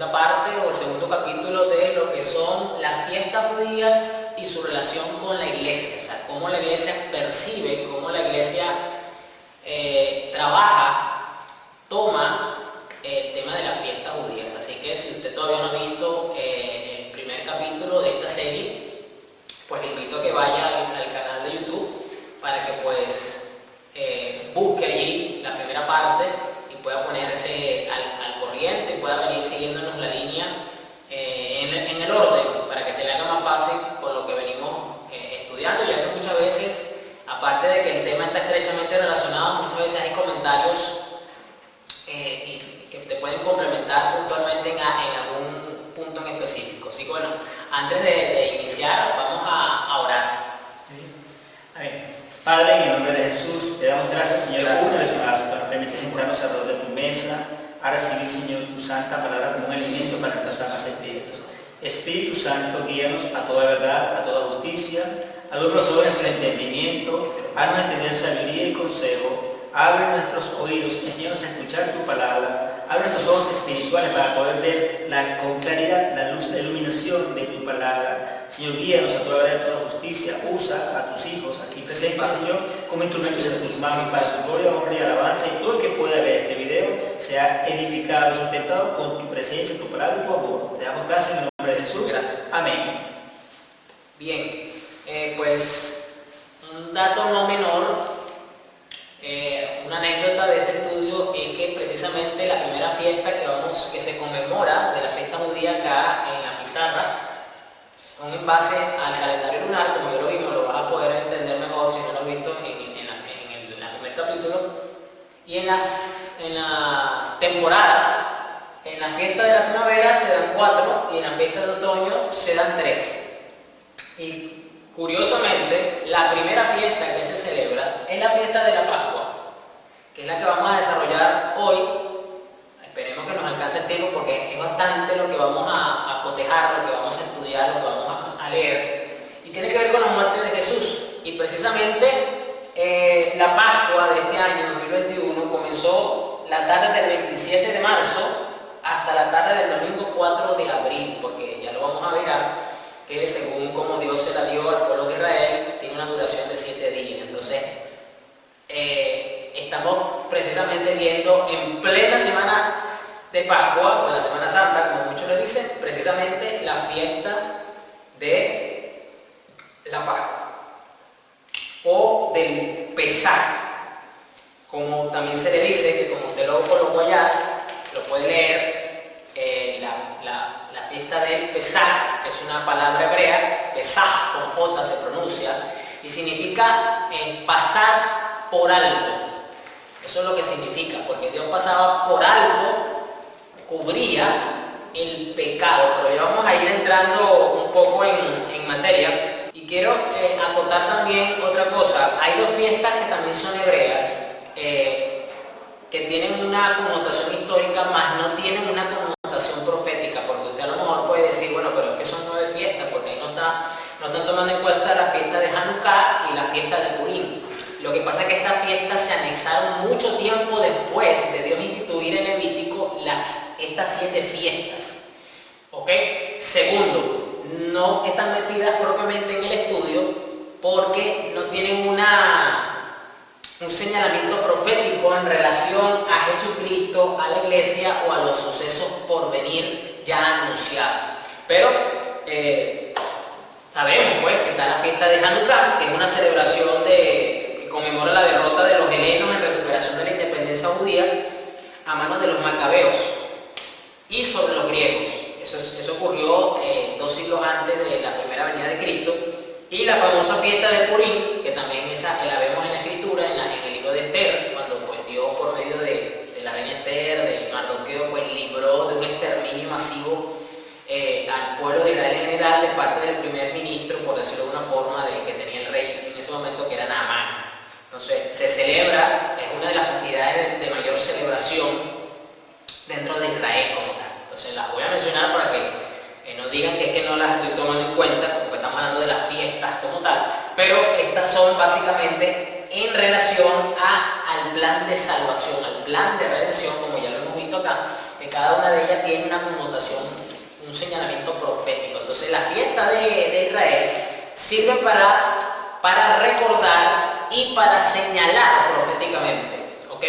segunda parte o el segundo capítulo de lo que son las fiestas judías y su relación con la iglesia, o sea, cómo la iglesia percibe, cómo la iglesia trabaja, toma el tema de las fiestas judías. Así que si usted todavía no ha visto el primer capítulo de esta serie, pues le invito a que vaya al canal de YouTube para que pues busque allí la primera parte y pueda ponerse al corriente, pueda venir siguiéndonos la línea en el orden, para que se le haga más fácil con lo que venimos estudiando, ya que muchas veces, aparte de que el tema está estrechamente relacionado, muchas veces hay comentarios que te pueden complementar puntualmente en algún punto en específico. Así que bueno, antes de iniciar, vamos a orar. Amén. Padre, en el nombre de Jesús, te damos gracias, Señor, gracias, una vez más por permitir sentarnos alrededor de tu mesa, a recibir, Señor, tu santa palabra como un alimento para nuestras almas sedientas. Espíritu Santo, guíanos a toda verdad, a toda justicia, alumbra los ojos del entendimiento, haznos entender sabiduría y consejo. Abre nuestros oídos, enséñanos a escuchar tu palabra. Abre nuestros ojos espirituales para poder ver con claridad la luz, la iluminación de tu palabra. Señor, guíanos a toda verdad y a toda justicia. Usa a tus hijos aquí presentes, Señor, como instrumentos en tus manos para su gloria, honra y alabanza. Y todo el que pueda ver este video sea edificado y sustentado con tu presencia, tu palabra y tu amor. Te damos gracias en el nombre de Jesús. Gracias. Amén. Bien, pues un dato no menor. Una anécdota de este estudio es que precisamente la primera fiesta que se conmemora de la fiesta judía acá en la pizarra son en base al calendario lunar, como yo lo vimos, lo vas a poder entender mejor si no lo has visto en el primer capítulo. Y en las temporadas, en la fiesta de la primavera se dan 4 y en la fiesta de otoño se dan 3. Y curiosamente, la primera fiesta que se celebra es la fiesta de la Pascua, que es la que vamos a desarrollar hoy. Esperemos que nos alcance el tiempo porque es bastante lo que vamos a cotejar, lo que vamos a estudiar, lo que vamos a leer. Y tiene que ver con la muerte de Jesús. Y precisamente la Pascua de este año 2021 comenzó la tarde del 27 de marzo hasta la tarde del domingo 4 de abril, porque ya lo vamos a ver, que según como Dios se la dio al pueblo de Israel, tiene una duración de 7 días. Entonces, estamos precisamente viendo en plena semana de Pascua, o en la Semana Santa, como muchos le dicen, precisamente la fiesta de la Pascua, o del Pesaj, como también se le dice, que como usted lo colocó allá, lo puede leer, la fiesta del Pesaj es una palabra hebrea, Pesaj con J se pronuncia, y significa pasar por alto. Eso es lo que significa, porque Dios pasaba por alto, cubría el pecado. Pero ya vamos a ir entrando un poco en materia. Y quiero acotar también otra cosa. Hay 2 fiestas que también son hebreas, que tienen una connotación histórica, más no tienen una connotación profética, porque usted a lo mejor puede decir, bueno, pero es que son 9 fiestas, porque ahí no están tomando en cuenta la fiesta de Hanukkah y la fiesta de Purim. Lo que pasa es que estas fiestas se anexaron mucho tiempo después de Dios instituir en Levítico estas 7 fiestas. ¿Ok? Segundo, no están metidas propiamente en el estudio porque no tienen un señalamiento profético en relación a Jesucristo, a la iglesia o a los sucesos por venir ya anunciados. Pero sabemos pues que está la fiesta de Hanukkah, que es una celebración que conmemora la derrota de los helenos en recuperación de la independencia judía a manos de los macabeos y sobre los griegos. Eso ocurrió 2 siglos antes de la primera venida de Cristo. Y la famosa fiesta de Purim, que también esa la vemos en la escritura, en el libro de Esther, cuando pues Dios por medio de la reina Esther, de Mardoqueo, pues libró de un exterminio masivo al pueblo de Israel en general, de parte del primer ministro, por decirlo de una forma, que tenía el rey en ese momento, que era Naamán. Entonces se celebra, es una de las festividades de mayor celebración dentro de Israel como tal. Entonces las voy a mencionar para que no digan que es que no las estoy tomando en cuenta, porque estamos hablando de las fiestas como tal, pero estas son básicamente en relación al plan de salvación, al plan de redención, como ya lo hemos visto acá, que cada una de ellas tiene una connotación, un señalamiento profético. Entonces la fiesta de Israel sirve para recordar y para señalar proféticamente, ¿ok?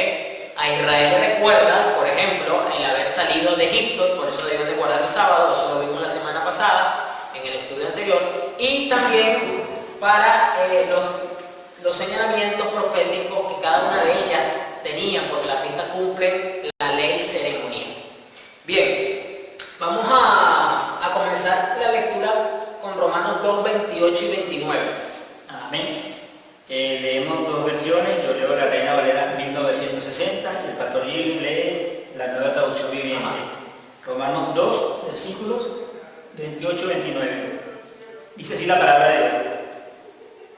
A Israel le recuerda, por ejemplo, el haber salido de Egipto, y por eso deben de guardar el sábado, eso lo vimos la semana pasada en el estudio anterior, y también para los señalamientos proféticos que cada una de ellas tenía, porque la fiesta cumple la ley ceremonial. Bien, vamos a comenzar la lectura con Romanos 2, 28 y 29. Amén. Leemos dos versiones, yo leo la Reina Valera 1960 y el pastor Gil lee la Nueva Traducción Viviente. Romanos 2, versículos 28 y 29. Dice así la palabra de Dios.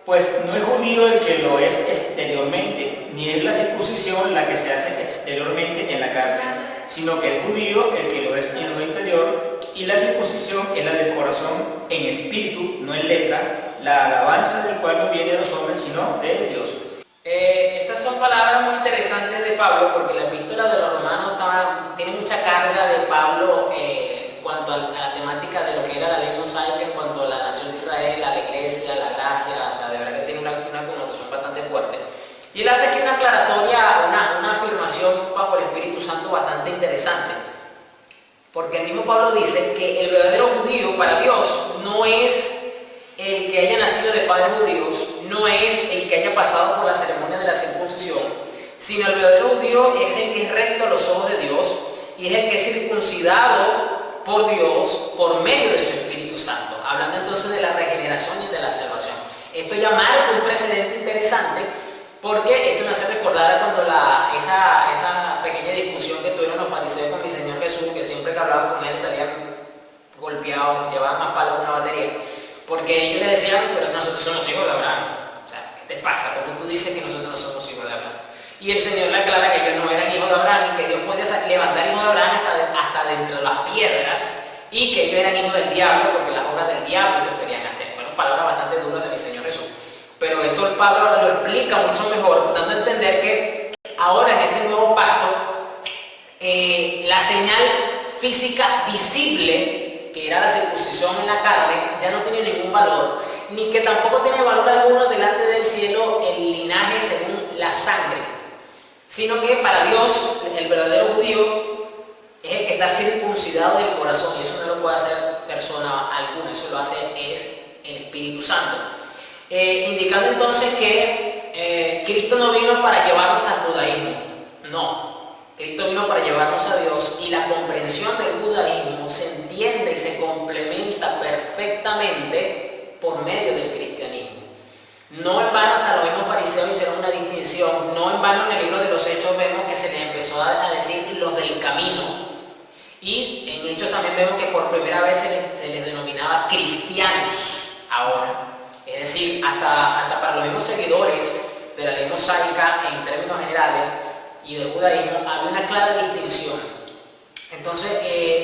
Pues no es judío el que lo es exteriormente, ni es la circuncisión la que se hace exteriormente en la carne, sino que es judío el que lo es en lo interior, y la circuncisión es la del corazón en espíritu, no en letra, la alabanza del cual no viene de los hombres, sino de Dios. Estas son palabras muy interesantes de Pablo, porque la epístola de los Romanos tiene mucha carga de Pablo en cuanto a la temática de lo que era la ley mosaica, en cuanto a la nación de Israel, a la iglesia, a la gracia, o sea, de verdad que tiene una connotación bastante fuerte. Y él hace aquí una aclaratoria, una afirmación bajo el Espíritu Santo bastante interesante. Porque el mismo Pablo dice que el verdadero judío para Dios no es el que haya nacido de padres judíos, no es el que haya pasado por la ceremonia de la circuncisión, sino el verdadero judío es el que es recto a los ojos de Dios y es el que es circuncidado por Dios por medio de su Espíritu Santo. Hablando entonces de la regeneración y de la salvación. Esto ya marca un precedente interesante, porque esto me hace recordar a cuando esa pequeña discusión que tuvieron los fariseos con mi Señor Jesús, que siempre que hablaban con él salían golpeados, llevaban más palos que una batería, porque ellos le decían, pero nosotros somos hijos de Abraham. O sea, ¿qué te pasa? ¿Cómo tú dices que nosotros no somos hijos de Abraham? Y el Señor le aclara que ellos no eran hijos de Abraham y que Dios podía levantar hijos de Abraham hasta de entre las piedras, y que ellos eran hijos del diablo porque las obras del diablo ellos querían hacer. Fueron palabras bastante duras de mi Señor Jesús. Pero esto el Pablo lo explica mucho mejor, dando a entender que ahora en este nuevo pacto, la señal física visible, que era la circuncisión en la carne, ya no tiene ningún valor, ni que tampoco tiene valor alguno delante del cielo el linaje según la sangre, sino que para Dios el verdadero judío es el que está circuncidado del corazón, y eso no lo puede hacer persona alguna, eso lo hace es el Espíritu Santo. Indicando entonces que Cristo no vino para llevarnos al judaísmo, no, Cristo vino para llevarnos a Dios, y la comprensión del judaísmo se entiende y se complementa perfectamente por medio del cristianismo. No en vano hasta los mismos fariseos hicieron una distinción, no en vano en el libro de los Hechos vemos que se les empezó a decir los del camino, y en Hechos también vemos que por primera vez se les denominaba cristianos ahora. Es decir, hasta para los mismos seguidores de la ley mosaica en términos generales y del judaísmo había una clara distinción. Entonces,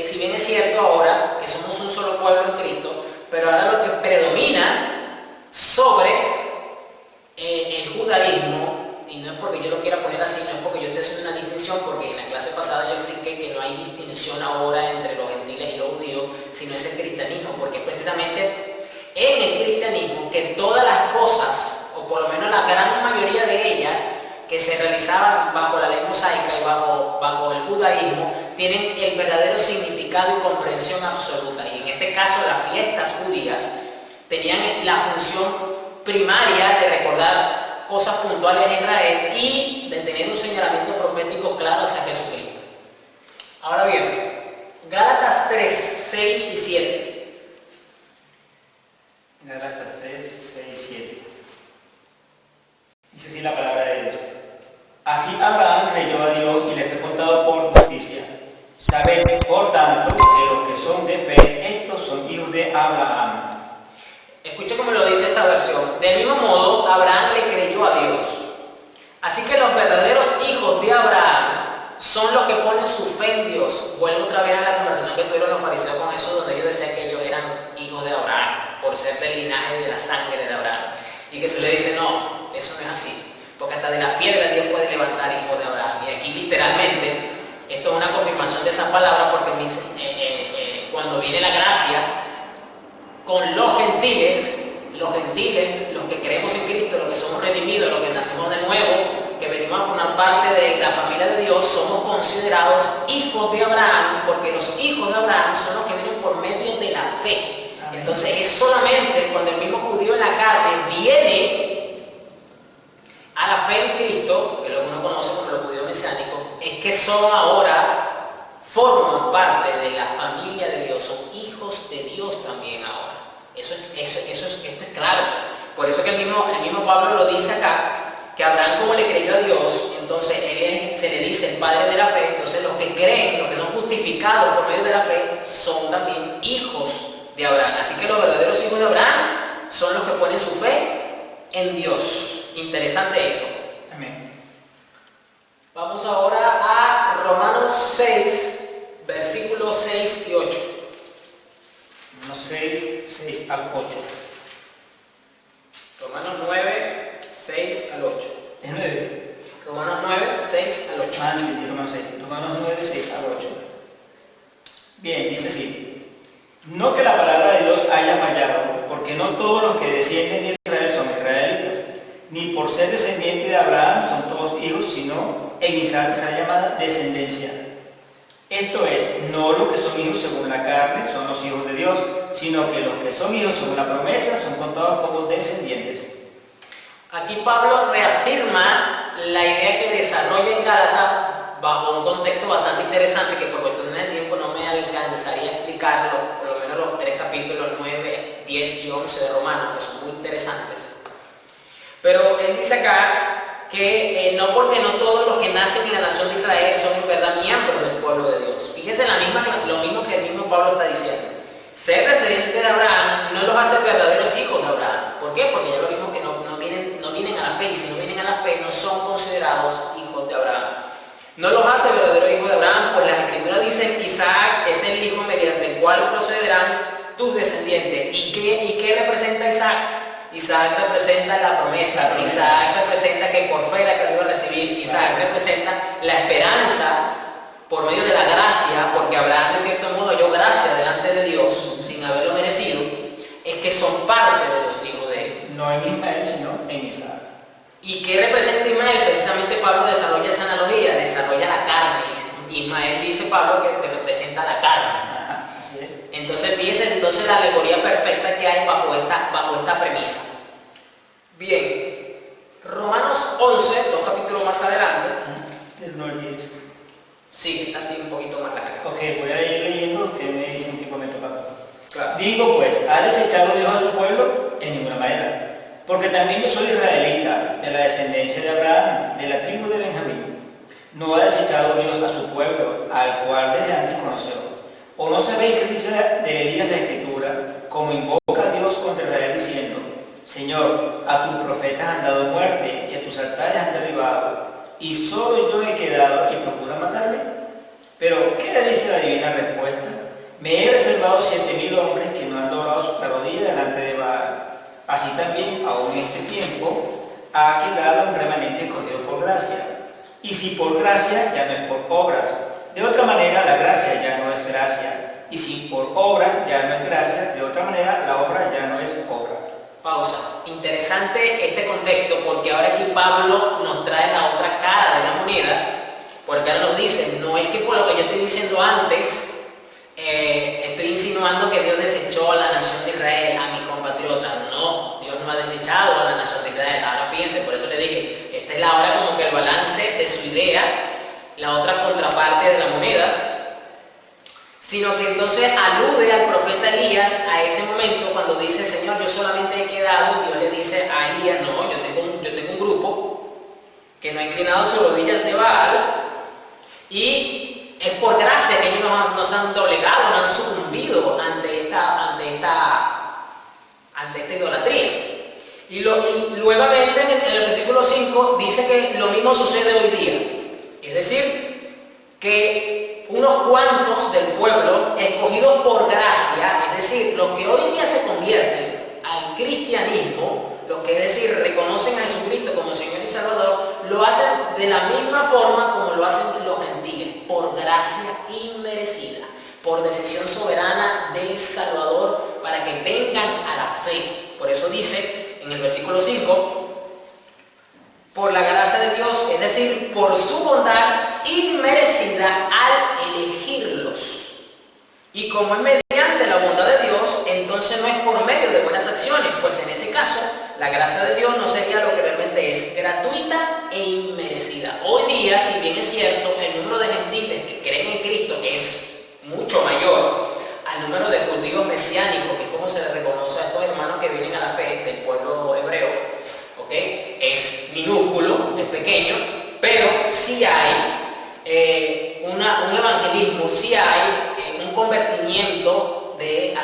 si bien es cierto ahora que somos un solo pueblo en Cristo, pero ahora lo que predomina sobre el judaísmo, y no es porque yo lo quiera poner así, no es porque yo esté haciendo una distinción, porque en la clase pasada yo expliqué que no hay distinción ahora entre los gentiles y los judíos, sino es el cristianismo, porque es precisamente en el cristianismo que todas las cosas, o por lo menos la gran mayoría de ellas, que se realizaban bajo la ley mosaica y bajo el judaísmo, tienen el verdadero significado y comprensión absoluta. Y en este caso las fiestas judías tenían la función primaria de recordar cosas puntuales de Israel y de tener un señalamiento profético claro hacia Jesucristo. Ahora bien, Gálatas 3, 6 y 7. Gálatas 3, 6 y 7. Dice así la palabra de Dios. Así Abraham creyó a Dios y le fue contado por justicia. Sabed, por tanto, que los que son de fe, estos son hijos de Abraham. Escucha cómo lo dice esta versión. Del mismo modo, Abraham le creyó a Dios. Así que los verdaderos hijos de Abraham son los que ponen su fe en Dios. Vuelvo otra vez a la conversación que tuvieron los fariseos con Jesús, donde ellos decían que ellos eran hijos de Abraham, por ser del linaje de la sangre de Abraham. Y Jesús le dice, no, eso no es así, porque hasta de las piedras Dios puede levantar hijos de Abraham. Y aquí literalmente Esto es una confirmación de esa palabra porque cuando viene la gracia con los gentiles, los que creemos en Cristo, los que somos redimidos, los que nacemos de nuevo, que venimos a formar parte de la familia de Dios, somos considerados hijos de Abraham, porque los hijos de Abraham son los que vienen por medio de la fe. Amén. Entonces es solamente cuando el mismo judío en la carne viene a la fe en Cristo, que lo que uno conoce como los judíos mesiánicos, es que son ahora, forman parte de la familia de Dios, son hijos de Dios también ahora. Esto es claro. Por eso que el mismo Pablo lo dice acá, que Abraham, como le creyó a Dios, entonces se le dice el padre de la fe. Entonces los que creen, los que son justificados por medio de la fe, son también hijos de Abraham. Así que los verdaderos hijos de Abraham son los que ponen su fe en Dios. Interesante esto. Amén. Vamos ahora a Romanos 6, versículos 6 y 8. Romanos 6 al 8. Romanos 9, 6 al 8. ¿Es 9? Romanos 9, 6 al 8. Ah, entendí, Romanos 6. Romanos 9, 6 al 8. Bien, dice así. No que la palabra de Dios haya fallado, porque no todos los que descienden de Israel son israelitas, ni por ser descendientes de Abraham son todos hijos, sino en Isaac esa llamada descendencia. Esto es, no los que son hijos según la carne son los hijos de Dios, sino que los que son hijos según la promesa son contados como descendientes. Aquí Pablo reafirma la idea que desarrolla en Gálatas bajo un contexto bastante interesante que por cuestiones de tiempo no me alcanzaría a explicarlo, por lo menos los 3 capítulos 9, 10 y 11 de Romanos, que son muy interesantes. Pero él dice acá que no porque no todos los que nacen en la nación de Israel son en verdad miembros del pueblo de Dios. Fíjese lo mismo que el mismo Pablo está diciendo. Ser descendiente de Abraham no los hace verdaderos hijos de Abraham. ¿Por qué? Porque ya lo vimos que no vienen a la fe, y si no vienen a la fe no son considerados hijos de Abraham. No los hace verdaderos hijos de Abraham, pues las escrituras dicen Isaac es el hijo mediante el cual procederán tus descendientes. ¿Y qué representa Isaac? Isaac representa la promesa, Isaac representa que por fe era que lo iba a recibir, Isaac representa la esperanza por medio de la gracia, porque Abraham de cierto modo halló gracia delante de Dios sin haberlo merecido, es que son parte de los hijos de él. No en Ismael, sino en Isaac. ¿Y qué representa Ismael? Precisamente Pablo desarrolla esa analogía, desarrolla la carne. Ismael dice Pablo que representa la carne. Ajá, así es. Entonces fíjense la alegoría perfecta que hay bajo esta premisa. Bien, Romanos 11, 2 capítulos más adelante. Del 9 al 10. Sí, está así un poquito más larga. Ok, voy a ir leyendo, ustedes me dicen qué momento va. Claro. Digo pues, ¿ha desechado Dios a su pueblo? En ninguna manera. Porque también yo soy israelita, de la descendencia de Abraham, de la tribu de Benjamín. No ha desechado Dios a su pueblo, al cual desde antes conoció. ¿O no sabéis que dice de Elías la Escritura, como invoca a Dios contra Israel diciendo, Señor, a tus profetas han dado muerte y a tus altares han derribado, y solo yo he quedado y procura matarme? Pero, ¿qué le dice la divina respuesta? Me he reservado 7,000 hombres que no han doblado su rodilla delante de Baal. Así también, aún en este tiempo, ha quedado un remanente escogido por gracia. Y si por gracia, ya no es por obras. De otra manera, la gracia ya no es gracia. Y si por obras ya no es gracia, de otra manera, la obra ya no es obra. Pausa. Interesante este contexto, porque ahora aquí Pablo nos trae la otra cara de la moneda, porque ahora nos dice, no es que por lo que yo estoy diciendo antes, estoy insinuando que Dios desechó a la nación de Israel, a mi compatriota. No, Dios no ha desechado a la nación de Israel. Ahora fíjense, por eso le dije, esta es la hora como que el balance de su idea, la otra contraparte de la moneda, sino que entonces alude al profeta Elías a ese momento cuando dice, Señor, yo solamente he quedado, y Dios le dice a Elías, no, yo tengo un grupo que no ha inclinado su rodilla ante Baal, y es por gracia que ellos no se han doblegado, no han sucumbido ante esta idolatría. Y nuevamente en el versículo 5 dice que lo mismo sucede hoy día. Es decir, que unos cuantos del pueblo, escogidos por gracia, es decir, los que hoy día se convierten al cristianismo, los que es decir, reconocen a Jesucristo como Señor y Salvador, lo hacen de la misma forma como lo hacen los gentiles, por gracia. gracia inmerecida, por decisión soberana del Salvador, para que vengan a la fe. Por eso dice en el versículo 5, por la gracia de Dios, es decir, por su bondad inmerecida al elegirlos. Y como es mediante la bondad de Dios, entonces no es por medio de buenas acciones, pues en ese caso la gracia de Dios no sería lo que realmente es, gratuita e inmerecida. Hoy día, si bien es cierto, el número de gentiles que creen en Cristo es mucho mayor al número de judíos mesiánicos, que es como se les reconoce a estos hermanos que vienen a la fe del pueblo hebreo, ¿okay? Es minúsculo, es pequeño, pero sí hay un evangelismo, sí hay un convertimiento de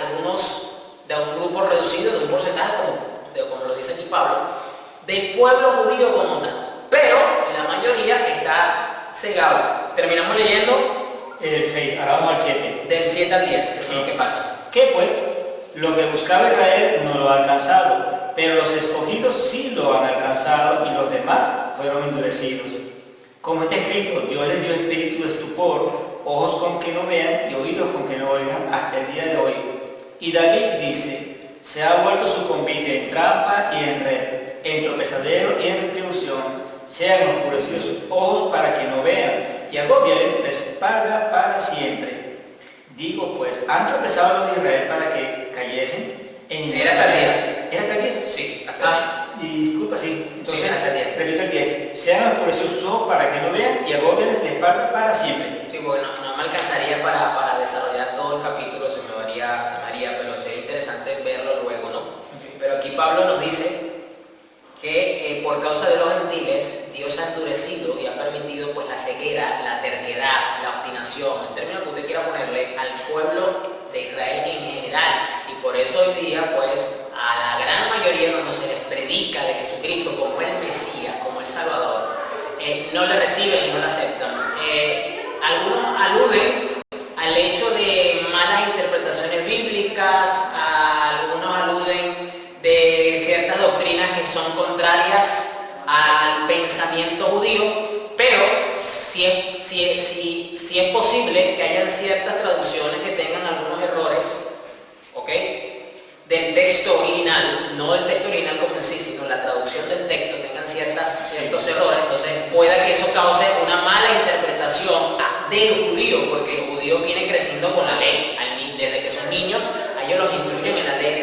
un grupo reducido, de un porcentaje, como lo dice aquí Pablo, del pueblo judío como tal, pero la mayoría está cegado. Terminamos leyendo el 6, ahora vamos al 7. Del 7 al 10, que es lo que falta. ¿Qué pues? Lo que buscaba Israel no lo ha alcanzado, pero los escogidos sí lo han alcanzado y los demás fueron endurecidos. Como está escrito, Dios les dio espíritu de estupor, ojos con que no vean y oídos con que no oigan hasta el día de hoy. Y David dice, se ha vuelto su convite en trampa y en red, en tropezadero y en retribución. Se han oscurecido sus ojos para que no vean y agóbiales la espalda para siempre. Digo pues, ¿han tropezado los de Israel para que cayesen? Era hasta el 10. ¿Era hasta el 10? Sí, hasta el 10. Disculpa, sí. Entonces, sí, hasta el 10. Repito el 10. Se han oscurecido sus ojos para que no vean y agóbiales la espalda para siempre. Sí, bueno, no me alcanzaría para desarrollar todo el capítulo, se me haría, pero sería interesante verlo luego, ¿no? Okay. Pero aquí Pablo nos dice que por causa de los gentiles, Dios ha endurecido y ha permitido pues la ceguera, la terquedad, la obstinación, el término que usted quiera ponerle, al pueblo de Israel en general. Y por eso hoy día, pues, a la gran mayoría cuando se les predica de Jesucristo como el Mesías, como el Salvador, no le reciben y no le aceptan. Algunos aluden al hecho de malas interpretaciones bíblicas, algunos aluden de ciertas doctrinas que son contrarias al pensamiento judío, pero si es posible que hayan ciertas traducciones que tengan algunos errores, ¿ok?, del texto original, no del texto original como en sí, sino la traducción del texto tengan ciertos errores, entonces pueda que eso cause una mala interpretación del judío, porque el judío viene creciendo con la ley, desde que son niños, a ellos los instruyen en la ley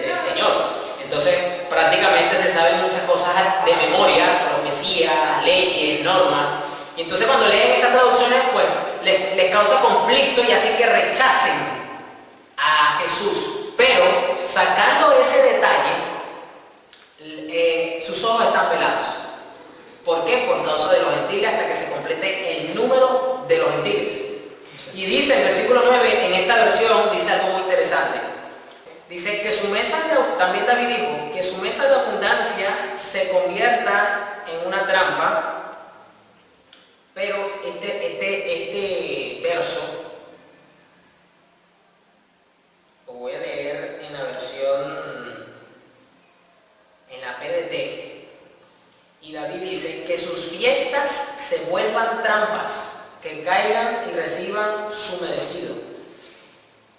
del Señor. Entonces prácticamente se saben muchas cosas de memoria, profecías, leyes, normas, y entonces cuando leen estas traducciones pues les causa conflicto y hace que rechacen a Jesús. Pero sacando ese detalle, sus ojos están velados. ¿Por qué? Por causa de los gentiles, hasta que se complete el número de los gentiles. Y dice el versículo 9, en esta versión, dice algo muy interesante. Dice que su mesa, también David dijo, que su mesa de abundancia se convierta en una trampa. Pero este verso lo voy a leer en la versión, en la PDT. Y David dice que sus fiestas se vuelvan trampas, que caigan y reciban su merecido.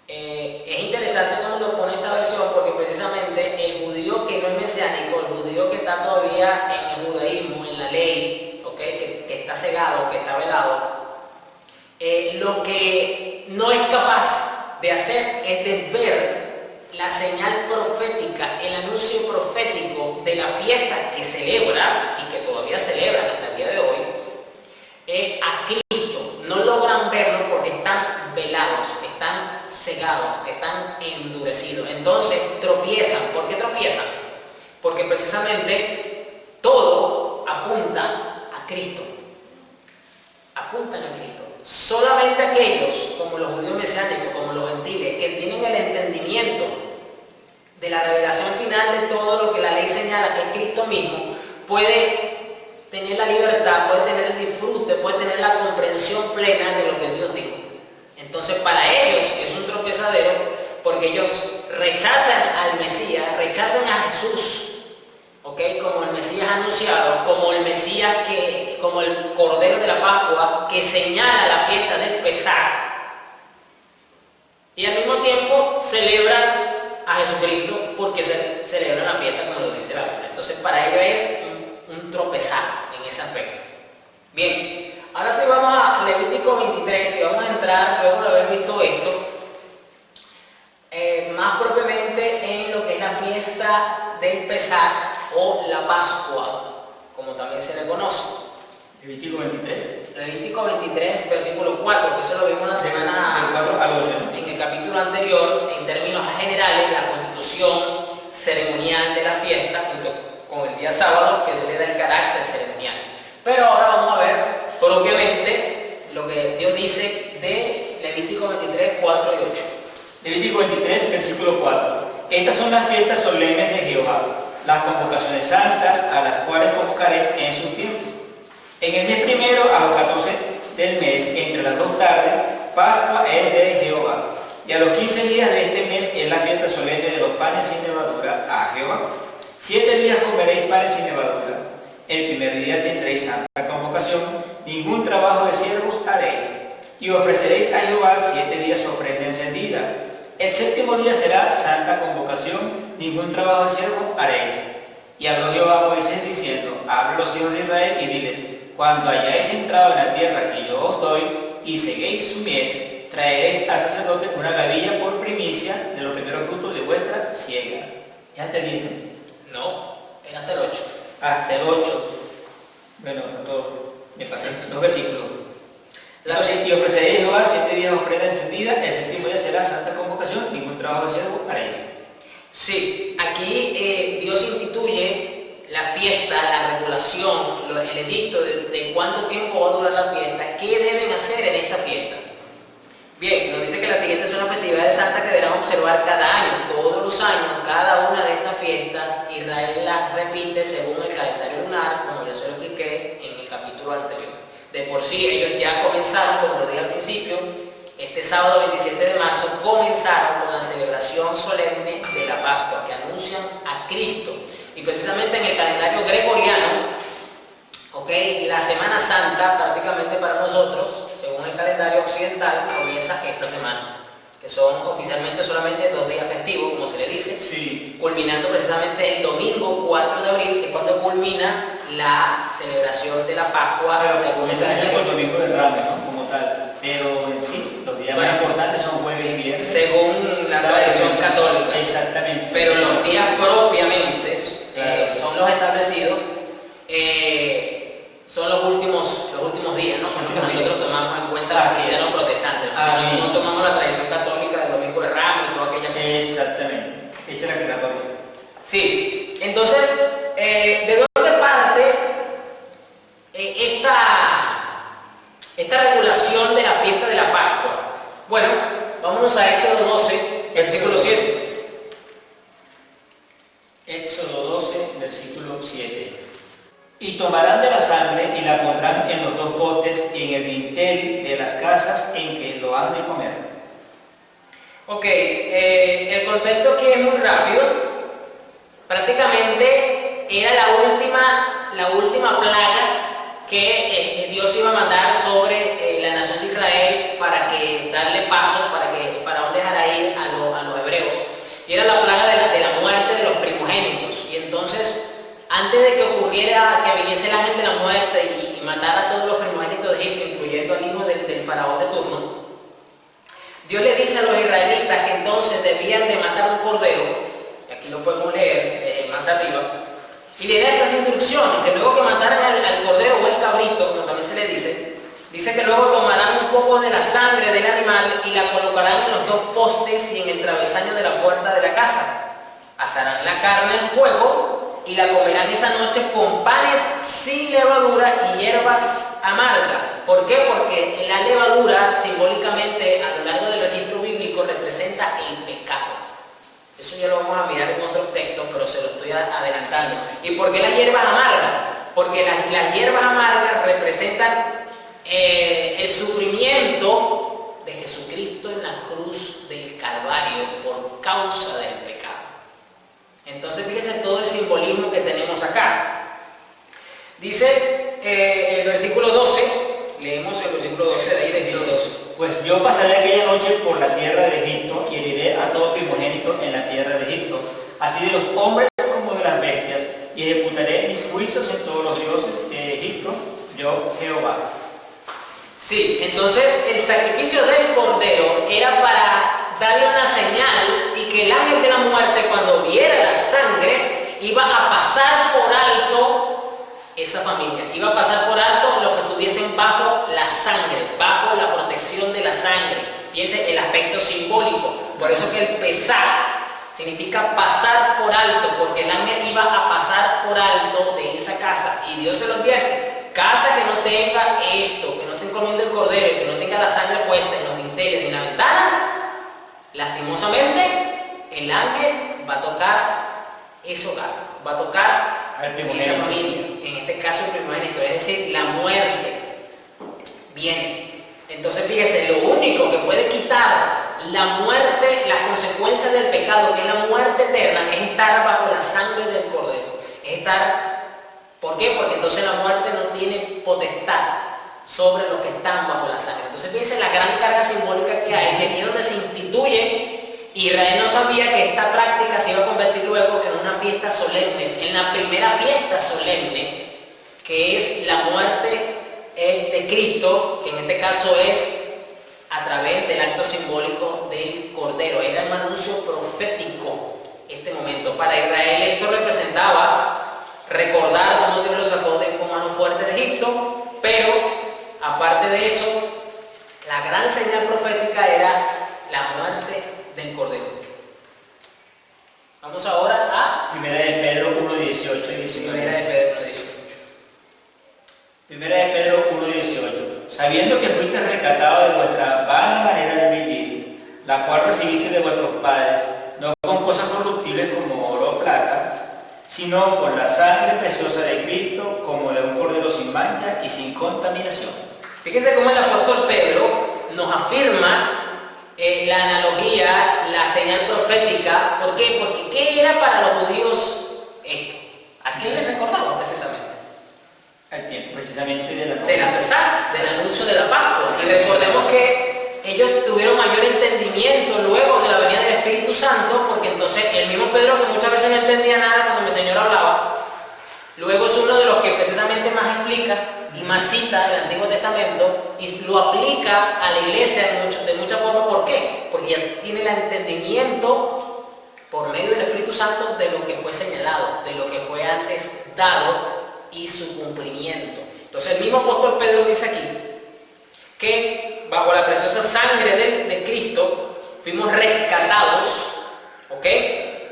Es interesante cuando lo pone esta versión, porque precisamente el judío que no es mesiánico, el judío que está todavía en el judaísmo, en la ley, ¿okay?, que está cegado, que está velado, lo que no es capaz de hacer es de ver la señal profética, el anuncio profético de la fiesta que celebra y que todavía celebran hasta el día de hoy, a Cristo. No logran verlo porque están velados, están cegados, están endurecidos. Entonces tropiezan. ¿Por qué tropiezan? Porque precisamente todo apunta a Cristo. Apuntan a Cristo. Solamente aquellos, como los judíos mesiánicos, como los gentiles, que tienen el entendimiento de la revelación final de todo lo que la ley señala, que es Cristo mismo, puede tener la libertad, puede tener el disfrute, puede tener la comprensión plena de lo que Dios dijo. Entonces para ellos es un tropiezadero, porque ellos rechazan al Mesías, rechazan a Jesús, ¿ok? Como el Mesías anunciado, como el Mesías como el Cordero de la Pascua que señala la fiesta del Pesaj. Y al mismo tiempo celebran a Jesucristo porque celebran la fiesta como lo dice la Biblia. Entonces para ellos es un tropezar en ese aspecto. Bien, ahora sí vamos a Levítico 23 y vamos a entrar, luego de haber visto esto, más propiamente en lo que es la fiesta del Pesaj o la Pascua, como también se le conoce. Levítico 23. Levítico 23, versículo 4, que eso lo vimos la semana... Del 4 al 8, ¿no? En el capítulo anterior, en términos generales, la constitución ceremonial de la fiesta, junto con el día sábado, que le da el carácter ceremonial. Pero ahora vamos a ver propiamente lo que Dios dice de Levítico 23, 4 y 8. Levítico 23, versículo 4. Estas son las fiestas solemnes de Jehová, las convocaciones santas a las cuales convocaréis en su tiempo. En el mes primero a los 14 del mes, entre las 2 tardes, Pascua es de Jehová. Y a los 15 días de este mes es la fiesta solemne de los panes sin levadura a Jehová. 7 días comeréis panes sin levadura. El primer día tendréis santa convocación, ningún trabajo de siervos haréis. Y ofreceréis a Jehová 7 días ofrenda encendida. El séptimo día será santa convocación, ningún trabajo de siervo haréis. Y habló Jehová a Moisés diciendo, habla a los hijos de Israel y diles, cuando hayáis entrado en la tierra que yo os doy, y seguéis su mies, traeréis al sacerdote una gavilla por primicia de los primeros frutos de vuestra siega. ¿Ya te vino? No, era hasta el 8. Hasta el 8. Bueno, no todo. Me pasé 2 versículos. Entonces, y ofreceréis a Jehová 7 días ofrenda encendida, el séptimo día será santa convocación, ningún trabajo de siervo haréis. Sí, aquí Dios instituye la fiesta, la regulación, el edicto de cuánto tiempo va a durar la fiesta, qué deben hacer en esta fiesta. Bien, nos dice que las siguientes son las festividades santas que deberán observar cada año. Todos los años, cada una de estas fiestas, Israel las repite según el calendario lunar, como ya se lo expliqué en el capítulo anterior. De por sí, ellos ya comenzaron, como lo dije al principio, este sábado 27 de marzo, comenzaron con la celebración solemne de la Pascua, que anuncian a Cristo. Y precisamente en el calendario gregoriano, ¿okay? La Semana Santa, prácticamente para nosotros, según el calendario occidental, comienza esta semana, que son oficialmente solamente 2 días festivos, como se le dice, sí, culminando precisamente el domingo 4 de abril, que es cuando culmina la celebración de la Pascua. Pero comienza el domingo de Ramos, ¿no? Como tal. Pero en sí, los días más importantes son jueves y viernes. Según la tradición católica. Exactamente. Pero los días propiamente son los establecidos, son los últimos días, ¿no? Son los que nosotros tomamos en cuenta los cristianos protestantes. No tomamos la tradición católica del domingo de Ramos y toda aquella cosa. Exactamente. Hecha la aclaratoria. Sí. Entonces, ¿de dónde parte esta regulación de la fiesta de la Pascua? Bueno, vámonos a Éxodo 12, versículo 7. Éxodo 12, versículo 7. Y tomarán de la sangre y la pondrán en los 2 potes y en el dintel de las casas en que lo han de comer. Ok, el contexto aquí es muy rápido. Prácticamente era la última plaga que Dios iba a mandar sobre la nación de Israel para que darle paso, para que Faraón dejara ir a los hebreos. Y era la plaga de la muerte de los primogénitos. Y entonces, antes de que ocurriera que viniese el ángel de la muerte y matara a todos los primogénitos de Egipto, incluyendo al hijo del faraón de turno, Dios le dice a los israelitas que entonces debían de matar un cordero, y aquí lo podemos leer más arriba, y le da estas instrucciones, que luego que mataran al cordero o el cabrito, como también se le dice que luego tomarán un poco de la sangre del animal y la colocarán en los 2 postes y en el travesaño de la puerta de la casa. Asarán la carne en fuego y la comerán esa noche con panes sin levadura y hierbas amargas. ¿Por qué? Porque la levadura simbólicamente a lo largo del registro bíblico representa el pecado. Eso ya lo vamos a mirar en otros textos, pero se lo estoy adelantando. ¿Y por qué las hierbas amargas? Porque las hierbas amargas representan el sufrimiento de Jesucristo en la cruz del Calvario por causa del pecado. Entonces fíjense todo el simbolismo que tenemos acá. Dice el versículo 12, leemos el versículo 12 de ahí de Éxodo 12. Pues yo pasaré aquella noche por la tierra de Egipto y heriré a todo primogénito en la tierra de Egipto, así de los hombres como de las bestias, y ejecutaré mis juicios en todos los dioses de Egipto, yo Jehová. Sí, entonces el sacrificio del cordero era para darle una señal y que el ángel de la muerte, cuando viera la sangre, iba a pasar por alto esa familia, iba a pasar por alto lo que tuviesen bajo la sangre, bajo la protección de la sangre. Piense el aspecto simbólico, por eso que el pesar significa pasar por alto, porque el ángel iba a pasar por alto de esa casa, y Dios se lo advierte: casa que no tenga esto, que no esté comiendo el cordero, que no tenga la sangre puesta en los dinteles y en las ventanas, lastimosamente el ángel va a tocar ese hogar, va a tocar esa familia, en este caso el primogénito, es decir, la muerte viene. Entonces fíjese, lo único que puede quitar la muerte, las consecuencias del pecado, que es la muerte eterna, es estar bajo la sangre del cordero, es estar. ¿Por qué? Porque entonces la muerte no tiene potestad sobre los que están bajo la sangre. Entonces fíjense la gran carga simbólica que hay, que aquí es donde se instituye. Israel no sabía que esta práctica se iba a convertir luego en una fiesta solemne, en la primera fiesta solemne, que es la muerte de Cristo, que en este caso es a través del acto simbólico del cordero. Era un anuncio profético este momento. Para Israel esto representaba recordar cómo Dios los sacó con mano fuerte de Egipto, pero aparte de eso, la gran señal profética era la muerte del cordero. Vamos ahora a Primera de Pedro 1:18 y 19. Primera de Pedro 1:18. Primera de Pedro 1:18. Sabiendo que fuiste rescatado de vuestra vana manera de vivir, la cual recibiste de vuestros padres, no con cosas corruptibles como oro o plata, sino con la sangre preciosa de Cristo, como de un cordero sin mancha y sin contaminación. Fíjese cómo el apóstol Pedro nos afirma la analogía, la señal profética. ¿Por qué? Porque ¿qué era para los judíos esto? ¿A qué les recordaba precisamente? Al tiempo precisamente de la Pesar, del anuncio de la Pascua. Y recordemos que ellos tuvieron mayor entendimiento luego de la venida del Espíritu Santo, porque entonces el mismo Pedro, que muchas veces no entendía nada cuando mi Señor hablaba, luego es uno de los que precisamente más explica y más cita el Antiguo Testamento y lo aplica a la iglesia de muchas formas. ¿Por qué? Porque ya tiene el entendimiento por medio del Espíritu Santo de lo que fue señalado, de lo que fue antes dado y su cumplimiento. Entonces el mismo apóstol Pedro dice aquí que bajo la preciosa sangre de Cristo fuimos rescatados, ¿ok?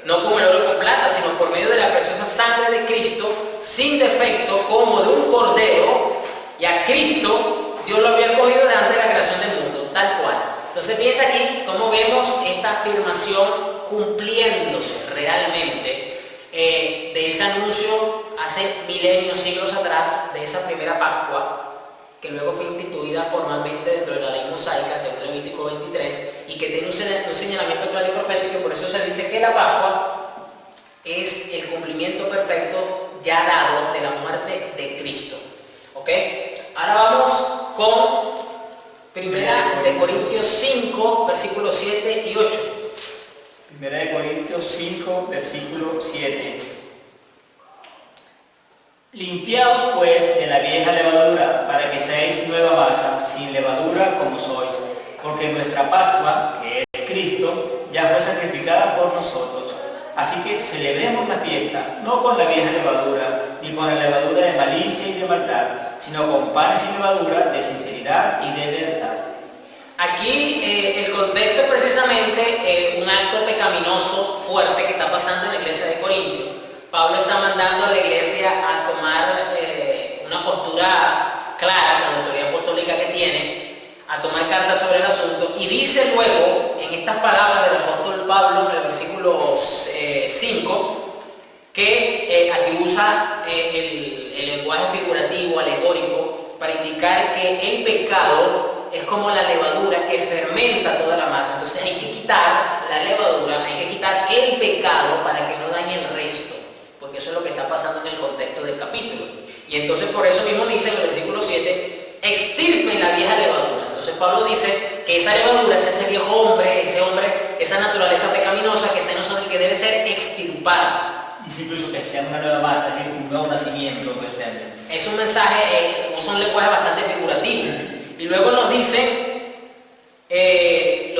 No con el oro con plata, sino por medio de la preciosa sangre de Cristo, sin defecto, como de un cordero, y a Cristo Dios lo había escogido desde antes de la creación del mundo, tal cual. Entonces piensa aquí cómo vemos esta afirmación cumpliéndose realmente de ese anuncio hace milenios, siglos atrás, de esa primera Pascua, que luego fue instituida formalmente dentro de la ley mosaica, según Levítico 23, y que tiene un señalamiento claro y profético, y por eso se dice que la Pascua es el cumplimiento perfecto ya dado de la muerte de Cristo. ¿Ok? Ahora vamos con Primera de Corintios 5, versículos 7 y 8. Primera de Corintios 5, versículo 7. Limpiaos pues de la vieja levadura, para que seáis nueva masa, sin levadura como sois, porque nuestra Pascua, que es Cristo, ya fue sacrificada por nosotros. Así que celebremos la fiesta, no con la vieja levadura, ni con la levadura de malicia y de maldad, sino con pan sin levadura, de sinceridad y de verdad. Aquí el contexto es precisamente un acto pecaminoso fuerte que está pasando en la iglesia de Corintio. Pablo está mandando a la iglesia a tomar una postura clara con la autoridad apostólica que tiene, a tomar cartas sobre el asunto, y dice luego, en estas palabras del apóstol Pablo, en el versículo 5, que aquí usa el lenguaje figurativo, alegórico, para indicar que el pecado es como la levadura que fermenta toda la masa. Entonces hay que quitar la levadura, hay que quitar el pecado para que no dañe el resto, porque Y entonces por eso mismo dice en el versículo 7, extirpen la vieja levadura. Entonces Pablo dice que esa levadura es ese viejo hombre, esa naturaleza pecaminosa que está en nosotros y que debe ser extirpada. Dice incluso que sea una nueva masa, es decir, un nuevo nacimiento. Es un mensaje, usa un lenguaje bastante figurativo. Y luego nos dice que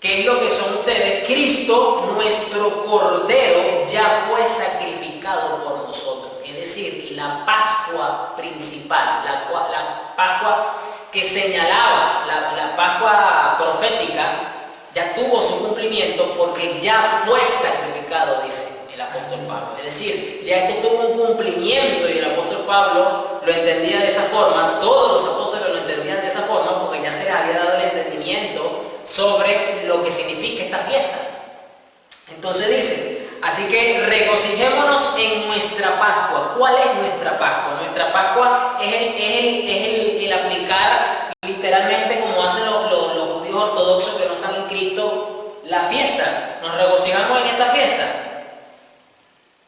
es lo que son ustedes. Cristo, nuestro Cordero, ya fue sacrificado por nosotros. Es decir, la Pascua principal, la Pascua que señalaba, la Pascua profética, ya tuvo su cumplimiento porque ya fue sacrificado, dice el apóstol Pablo. Es decir, ya esto tuvo un cumplimiento y el apóstol Pablo lo entendía de esa forma, todos los apóstoles lo entendían de esa forma porque ya se les había dado el entendimiento sobre lo que significa esta fiesta. Entonces dice, así que regocijémonos en nuestra Pascua. ¿Cuál es nuestra Pascua? Nuestra Pascua es el aplicar literalmente como hacen los judíos ortodoxos que no están en Cristo, la fiesta. ¿Nos regocijamos en esta fiesta?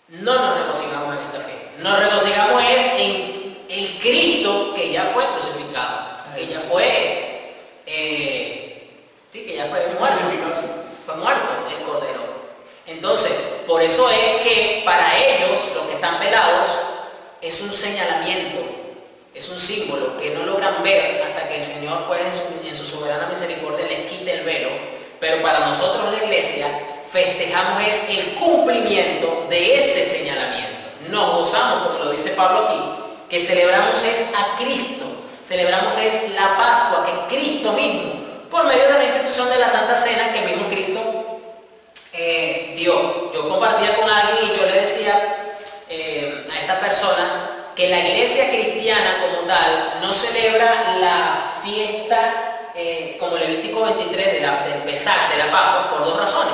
No nos regocijamos en esta fiesta. Nos regocijamos es en el Cristo que ya fue crucificado, que ya fue, muerto. Fue muerto el Cordero. Entonces, por eso es que para ellos, los que están velados, es un señalamiento, es un símbolo que no logran ver hasta que el Señor, pues, en su soberana misericordia les quite el velo. Pero para nosotros, la iglesia, festejamos es el cumplimiento de ese señalamiento. Nos gozamos, como lo dice Pablo aquí, que celebramos es a Cristo, celebramos es la Pascua, que es Cristo mismo, por medio de la institución de la Santa Cena que el mismo Cristo dio. Yo compartía con alguien y yo le decía a esta persona que la iglesia cristiana como tal no celebra la fiesta como Levítico 23 del Pesaj, de la Pascua, por dos razones.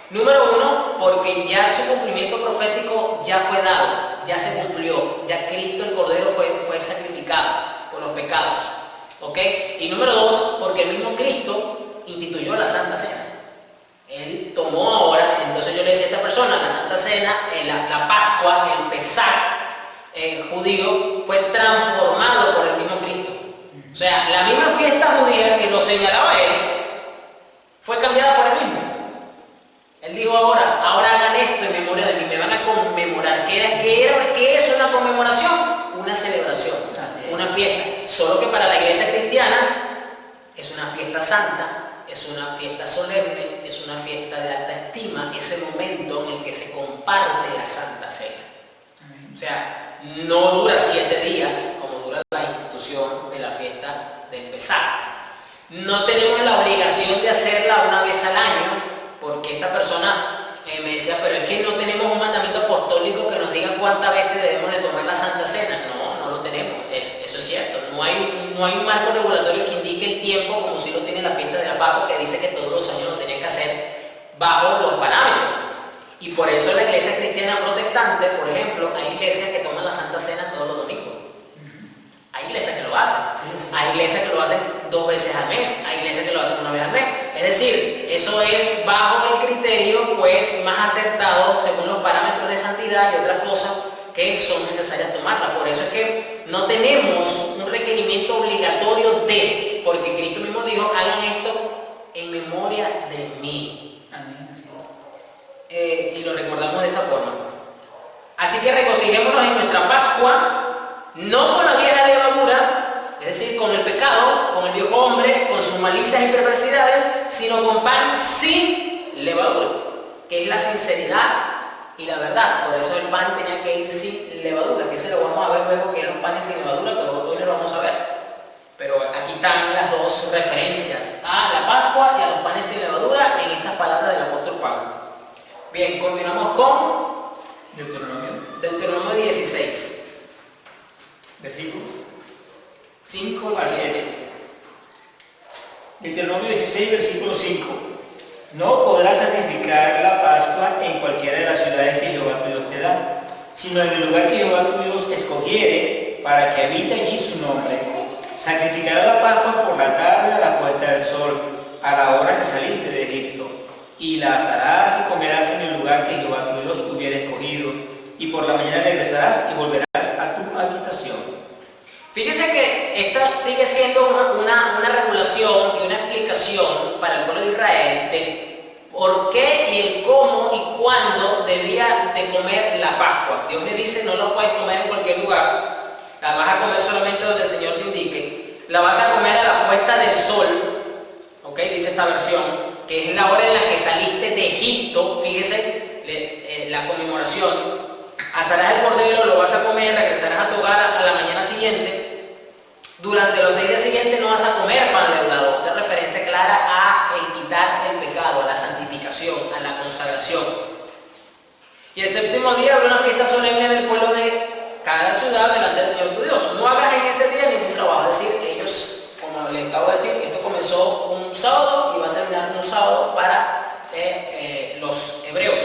Número uno, porque ya su cumplimiento profético ya fue dado, ya se cumplió, ya Cristo el Cordero fue sacrificado por los pecados, ¿ok? Y número dos, porque el mismo Cristo instituyó la Santa Cena. Él tomó ahora, entonces yo le decía a esta persona, la Santa Cena, la Pascua, el Pesaj judío, fue transformado por el mismo Cristo. O sea, la misma fiesta judía que lo señalaba él, fue cambiada por él mismo. Él dijo ahora hagan esto en memoria de mí, me van a conmemorar. ¿Qué es una conmemoración? Una celebración, una fiesta. Solo que para la iglesia cristiana es una fiesta santa, es una fiesta solemne, es una fiesta de alta estima, ese momento en el que se comparte la Santa Cena. O sea, no dura 7 días como dura la institución de la fiesta del Pesaj. No tenemos la obligación de hacerla una vez al año, porque esta persona me decía, pero es que no tenemos un mandamiento apostólico que nos diga cuántas veces debemos de tomar la Santa Cena. No lo tenemos, eso es cierto. No hay un marco regulatorio que indique el tiempo como si lo tiene la fiesta de la Pascua, que dice que todos los años lo tenían que hacer bajo los parámetros. Y por eso la iglesia cristiana protestante, por ejemplo, hay iglesias que toman la Santa Cena todos los domingos. Hay iglesias que lo hacen. Hay iglesias que lo hacen 2 veces al mes. Hay iglesias que lo hacen 1 vez al mes. Es decir, eso es bajo el criterio pues más acertado según los parámetros de santidad y otras cosas que son necesarias tomarlas. Por eso es que no tenemos un requerimiento obligatorio porque Cristo mismo dijo, hagan esto en memoria de mí. Amén. Y lo recordamos de esa forma. Así que regocijémonos en nuestra Pascua, no con la vieja levadura, es decir, con el pecado, con el viejo hombre, con sus malicias y perversidades, sino con pan sin levadura, que es la sinceridad y la verdad. Por eso el pan tenía que ir sin levadura, que ese lo vamos a ver luego, que eran los panes sin levadura, pero hoy no lo vamos a ver. Pero aquí están las dos referencias a la Pascua y a los panes sin levadura en estas palabras del apóstol Pablo. Bien, continuamos con Deuteronomio 16. Versículos 5 al 7. Deuteronomio 16, versículo 5. No podrás sacrificar la Pascua en cualquiera de las ciudades que Jehová tu Dios te da, sino en el lugar que Jehová tu Dios escogiere para que habite allí su nombre. Sacrificarás la Pascua por la tarde a la puesta del sol, a la hora que saliste de Egipto. Y la asarás y comerás en el lugar que Jehová tu Dios hubiera escogido, y por la mañana regresarás y volverás a tu habitación. Fíjese que esta sigue siendo una regulación y una explicación para el pueblo de Israel de por qué y el cómo y cuándo debía de comer la Pascua. Dios le dice, no lo puedes comer en cualquier lugar, la vas a comer solamente donde el Señor te indique, la vas a comer a la puesta del sol, ¿ok? Dice esta versión, que es la hora en la que saliste de Egipto. Fíjese la conmemoración. Asarás el cordero, lo vas a comer, regresarás a tu hogar a la mañana siguiente. Durante los 6 días siguientes no vas a comer pan leudado. Esta es referencia clara a el quitar el pecado, a la santificación, a la consagración. Y el séptimo día habrá una fiesta solemne del pueblo de cada ciudad delante del Señor tu Dios. No hagas en ese día ningún trabajo. Es decir, ellos, como les acabo de decir, esto comenzó un sábado y va a terminar un sábado para los hebreos.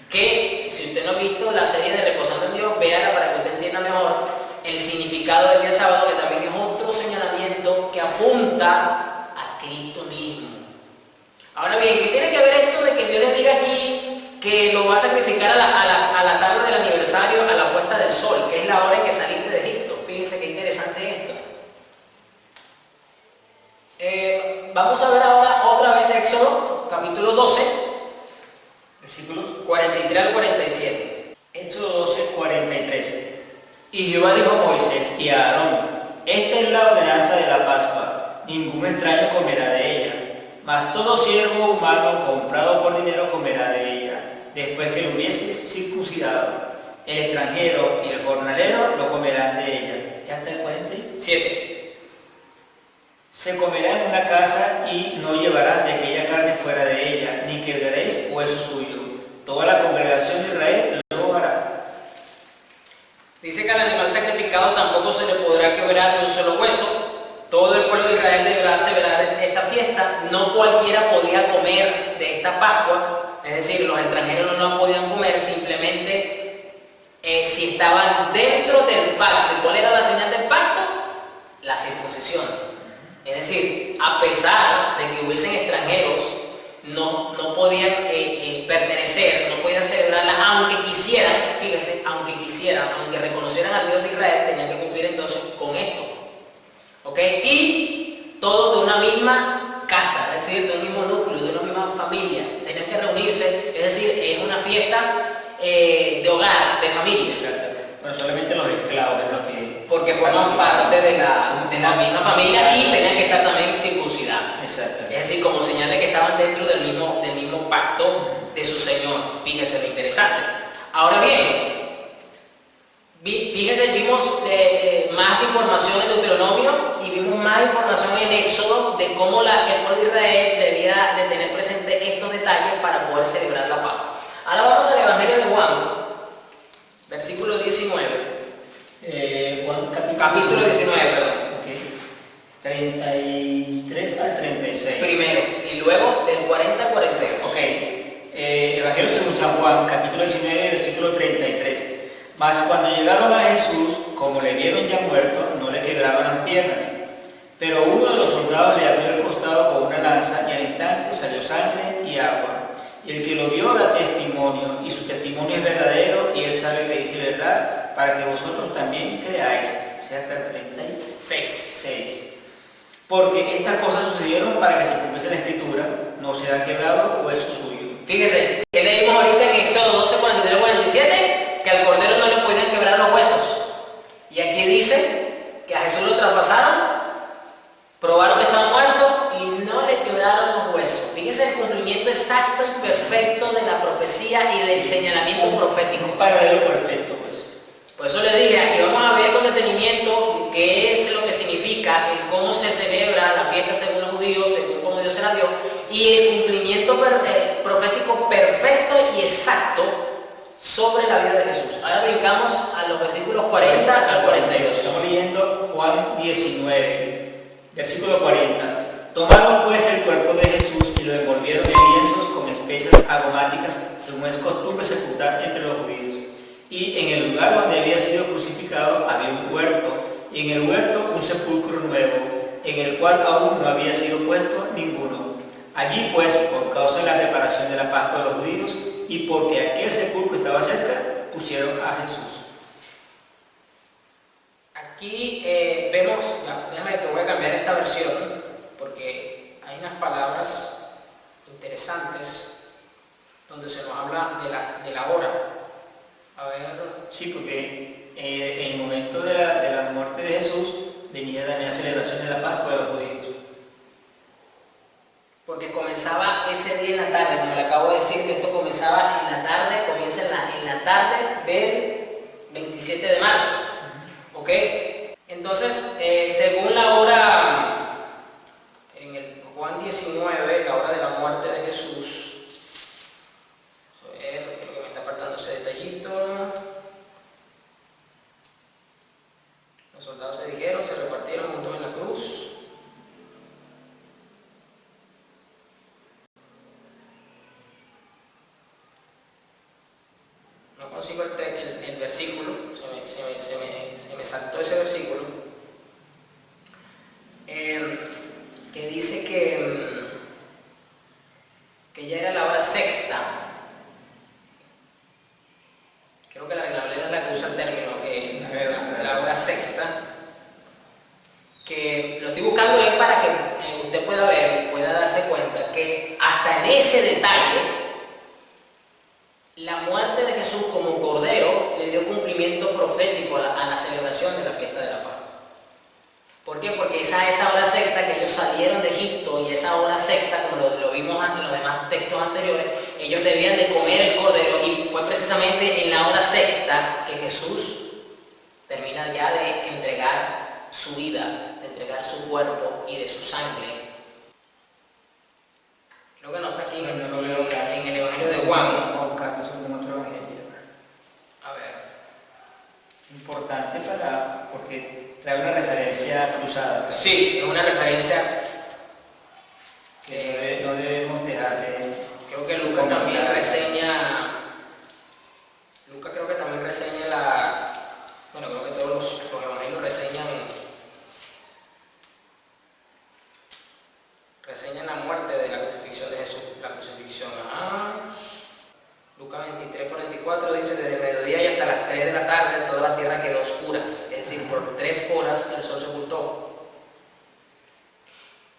Que si usted no ha visto la serie de Reposando en Dios, véala para que usted entienda mejor el significado del día sábado, que también es otro señalamiento que apunta a Cristo mismo. Ahora bien, ¿qué tiene que ver esto de que Dios le diga aquí que lo va a sacrificar a la tarde del aniversario, a la puesta del sol, que es la hora en que saliste de Egipto? Fíjense qué interesante esto. Vamos a ver ahora otra vez Éxodo, capítulo 12, Versículos 43 al 47. Éxodo 12, 43. Y Jehová dijo a Moisés y a Aarón: esta es la ordenanza de la Pascua, ningún extraño comerá de ella, mas todo siervo humano comprado por dinero comerá de ella, después que lo hubieses circuncidado. El extranjero y el jornalero lo comerán de ella. ¿Ya está el 47? Se comerá en una casa y no llevarás de aquella carne fuera de ella, ni quebraréis hueso suyo. Toda la congregación de Israel lo hará. Dice que al animal sacrificado tampoco se le podrá quebrar ni un solo hueso. Todo el pueblo de Israel deberá celebrar esta fiesta. No cualquiera podía comer de esta Pascua, es decir, los extranjeros no la podían comer, simplemente si estaban dentro del pacto. ¿Y cuál era la señal del pacto? La circuncisión. Es decir, a pesar de que hubiesen extranjeros, no podían pertenecer, no podían celebrarla, aunque quisieran, fíjese, aunque reconocieran al Dios de Israel, tenían que cumplir entonces con esto. ¿Ok? Y todos de una misma casa, es decir, de un mismo núcleo, de una misma familia, tenían que reunirse, es decir, es una fiesta de hogar, de familia. Exacto. Bueno, solamente los esclavos es lo que... Porque forman parte de la misma familia y tenían que estar también circuncidados. Exacto. Es decir, como señal de que estaban dentro del mismo pacto de su Señor. Fíjese lo interesante. Ahora bien, fíjese, vimos más información en Deuteronomio y vimos más información en Éxodo de cómo el pueblo de Israel debía de tener presente estos detalles para poder celebrar la Pascua. Ahora vamos al Evangelio de Juan, versículo 19. Juan Capítulo 19, perdón. Okay. 33 al 36. Primero, y luego del 40 al 42. Ok. Evangelio según San Juan, capítulo 19, versículo 33. Mas cuando llegaron a Jesús, como le vieron ya muerto, no le quebraban las piernas. Pero uno de los soldados le abrió el costado con una lanza y al instante salió sangre y agua. Y el que lo vio da testimonio, y su testimonio es verdadero, y él sabe que dice verdad, para que vosotros también creáis. O sea, hasta el 36. Porque estas cosas sucedieron para que se cumpliese la escritura: no será quebrado hueso suyo. Fíjese, que leímos ahorita en Éxodo 12, 43, 47, que al cordero no le podían quebrar los huesos. Y aquí dice que a Jesús lo traspasaron, probaron que estaba muerto y no le quebraron los huesos. Fíjese el cumplimiento exacto y perfecto de la profecía y del señalamiento profético. Un paralelo perfecto, pues. Por eso le dije, aquí vamos a ver con detenimiento qué es lo que significa, el cómo se celebra la fiesta según los judíos, según cómo Dios se la dio, y el cumplimiento profético perfecto y exacto sobre la vida de Jesús. Ahora brincamos a los versículos 40 al 42. Estamos leyendo Juan 19, versículo 40. Tomaron pues el cuerpo de Jesús y lo envolvieron en lienzos con especias aromáticas, según es costumbre sepultar entre los judíos. Y en el lugar donde había sido crucificado había un huerto, y en el huerto un sepulcro nuevo, en el cual aún no había sido puesto ninguno. Allí pues, por causa de la preparación de la Pascua de los judíos, y porque aquel sepulcro estaba cerca, pusieron a Jesús. Aquí vemos, déjame que voy a cambiar esta versión, porque hay unas palabras interesantes donde se nos habla de la hora. A ver. Sí, porque en el momento de la muerte de Jesús venía también la celebración de la Pascua de los judíos. Porque comenzaba ese día en la tarde, como le acabo de decir, que esto comenzaba en la tarde, comienza en la tarde del 27 de marzo. ¿Ok? Entonces, según la hora, en el Juan 19, la hora de la muerte de Jesús, a ver, creo que me está faltando ese detallito. Los soldados se dijeron, se repartieron juntos en la cruz. No consigo el versículo, se me saltó ese versículo, que dice que ya era la hora sexta. Creo que la Reina Valera es la que usa el término, la hora sexta, que lo estoy buscando es para que usted pueda ver y pueda darse cuenta que hasta en ese detalle la muerte de Jesús como cordero le dio cumplimiento profético a la celebración de la fiesta de la Pascua. ¿Por qué? Porque esa hora sexta que ellos salieron de Egipto, y esa hora sexta, como lo vimos en los demás textos anteriores, ellos debían de comer el cordero, y fue precisamente en la hora sexta que Jesús termina ya de entregar su vida, de entregar su cuerpo y de su sangre. Creo que no está aquí en el Evangelio de Juan. A ver. Importante porque trae una referencia cruzada. Sí, es una referencia que no debemos dejar de... Creo que Lucas también reseña bueno, creo que todos los evangelios reseñan la muerte de la crucifixión de Jesús. La crucifixión, Lucas 23:44 dice: desde el mediodía y hasta las 3 de la tarde toda la tierra quedó oscuras, es decir, por 3 horas el sol se ocultó.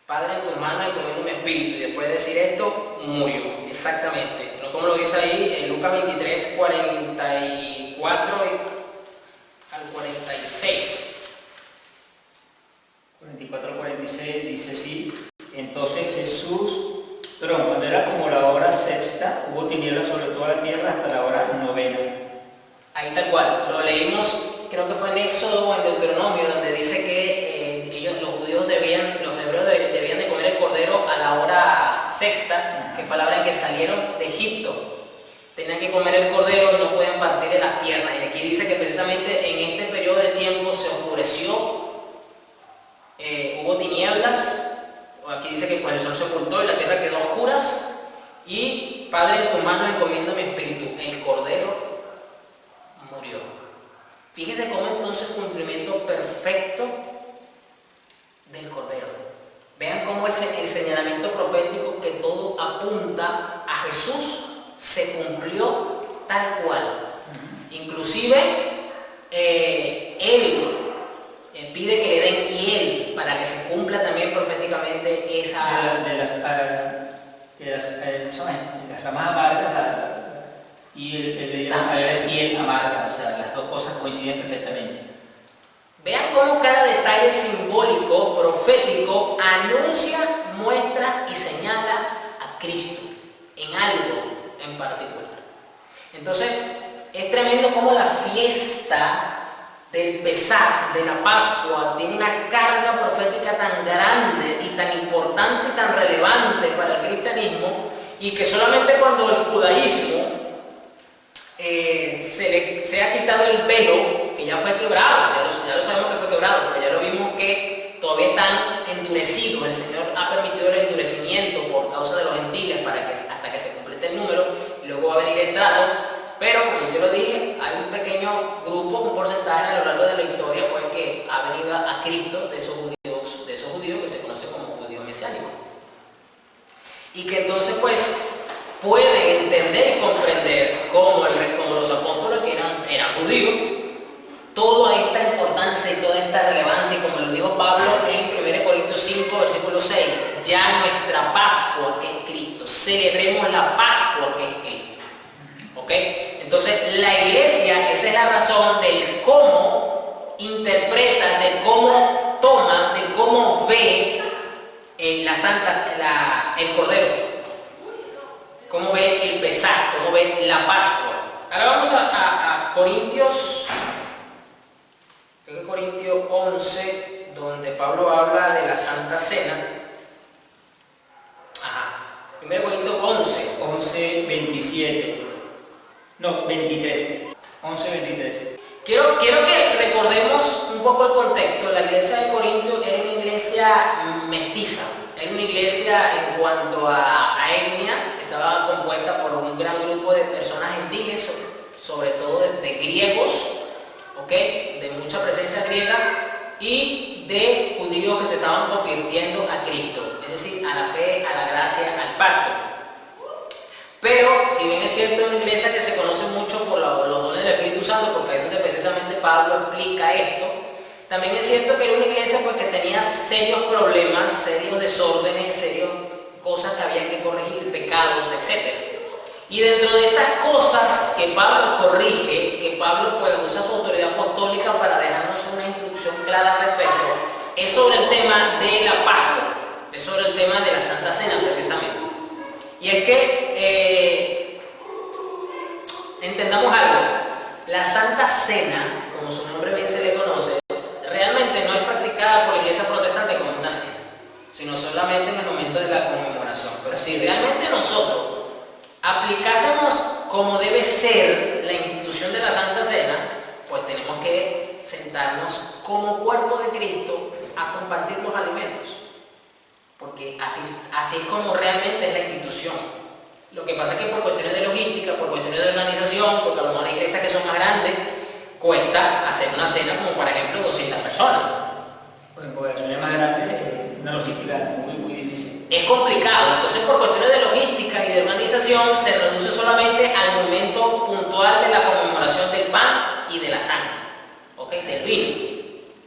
Padre, en tus manos encomiendo mi espíritu, y después de decir esto, murió. Exactamente, no como lo dice ahí en Lucas 23:44 al 46. 44 al 46 dice así: entonces Jesús, pero cuando era como la hora sexta, hubo tinieblas sobre toda la tierra hasta la hora novena. Ahí tal cual, lo leímos, creo que fue en Éxodo o en Deuteronomio, donde dice que los hebreos debían de comer el cordero a la hora sexta, que fue la hora en que salieron de Egipto. Tenían que comer el cordero y no podían partir en las piernas. Y aquí dice que precisamente en este periodo de tiempo se oscureció, hubo tinieblas. Aquí dice que pues el sol se ocultó y la tierra quedó a oscuras, y Padre, en tus manos encomiendo mi espíritu. El cordero murió. Fíjese cómo entonces cumplimiento perfecto del cordero. Vean cómo el señalamiento profético, que todo apunta a Jesús, se cumplió tal cual. Inclusive él pide que le den hiel para que se cumpla también proféticamente esa... De las ramas amargas y el amarga, o sea, las dos cosas coinciden perfectamente. Vean cómo cada detalle simbólico, profético, anuncia, muestra y señala a Cristo en algo en particular. Entonces, es tremendo cómo la fiesta del Pesaj, de la Pascua, tiene una carga profética tan grande y tan importante y tan relevante para el cristianismo, y que solamente cuando el judaísmo se ha quitado el velo, que ya fue quebrado, ya lo sabemos que fue quebrado, pero ya lo vimos que todavía están endurecidos. El Señor ha permitido el endurecimiento por causa de los gentiles hasta que se complete el número, y luego va a venir el trato. Pero, como yo lo dije, hay un pequeño grupo, un porcentaje a lo largo de la historia, pues, que ha venido a Cristo de esos judíos que se conocen como judíos mesiánicos. Y que entonces, pues, pueden entender y comprender como los apóstoles, que eran judío, toda esta importancia y toda esta relevancia, y como lo dijo Pablo en 1 Corintios 5, versículo 6, ya nuestra Pascua, que es Cristo, celebremos la Pascua, que es Cristo. ¿Ok? Entonces, la iglesia, esa es la razón del cómo interpreta, de cómo toma, de cómo ve el Cordero, cómo ve el Pesaj, cómo ve la Pascua. Ahora vamos a Corintios, creo que Corintios 11, donde Pablo habla de la Santa Cena. 1 Corintios 11, 27. No, 23. 11, 23. Quiero que recordemos un poco el contexto. La iglesia de Corintios era una iglesia mestiza, era una iglesia en cuanto a etnia, estaba compuesta por un gran grupo de personas gentiles, sobre todo de griegos, ¿okay? De mucha presencia griega, y de judíos que se estaban convirtiendo a Cristo, es decir, a la fe, a la gracia, al pacto. Pero, si bien es cierto, es una iglesia que se conoce mucho por los dones del Espíritu Santo, porque ahí es donde precisamente Pablo explica esto, también es cierto que era una iglesia pues, que tenía serios problemas, serios desórdenes, serios cosas que habían que corregir, pecados, etc. Y dentro de estas cosas que Pablo corrige, que Pablo pues, usa su autoridad apostólica para dejarnos una instrucción clara al respecto, es sobre el tema de la Pascua, es sobre el tema de la Santa Cena precisamente. Y es que entendamos algo, la Santa Cena, como su nombre bien se le conoce, realmente no es practicada por la iglesia protestante como una cena, sino solamente en el momento de la conmemoración. Pero si realmente nosotros aplicásemos como debe ser la institución de la Santa Cena, pues tenemos que sentarnos como cuerpo de Cristo a compartir los alimentos. Porque así es como realmente es la institución. Lo que pasa es que por cuestiones de logística, por cuestiones de organización, porque a lo mejor hay iglesias que son más grandes, cuesta hacer una cena como por ejemplo 200 personas. Pues en poblaciones más grandes es una logística muy difícil. Es complicado, entonces por cuestiones de logística y de organización se reduce solamente al momento puntual de la conmemoración del pan y de la sangre, ¿okay? Del vino.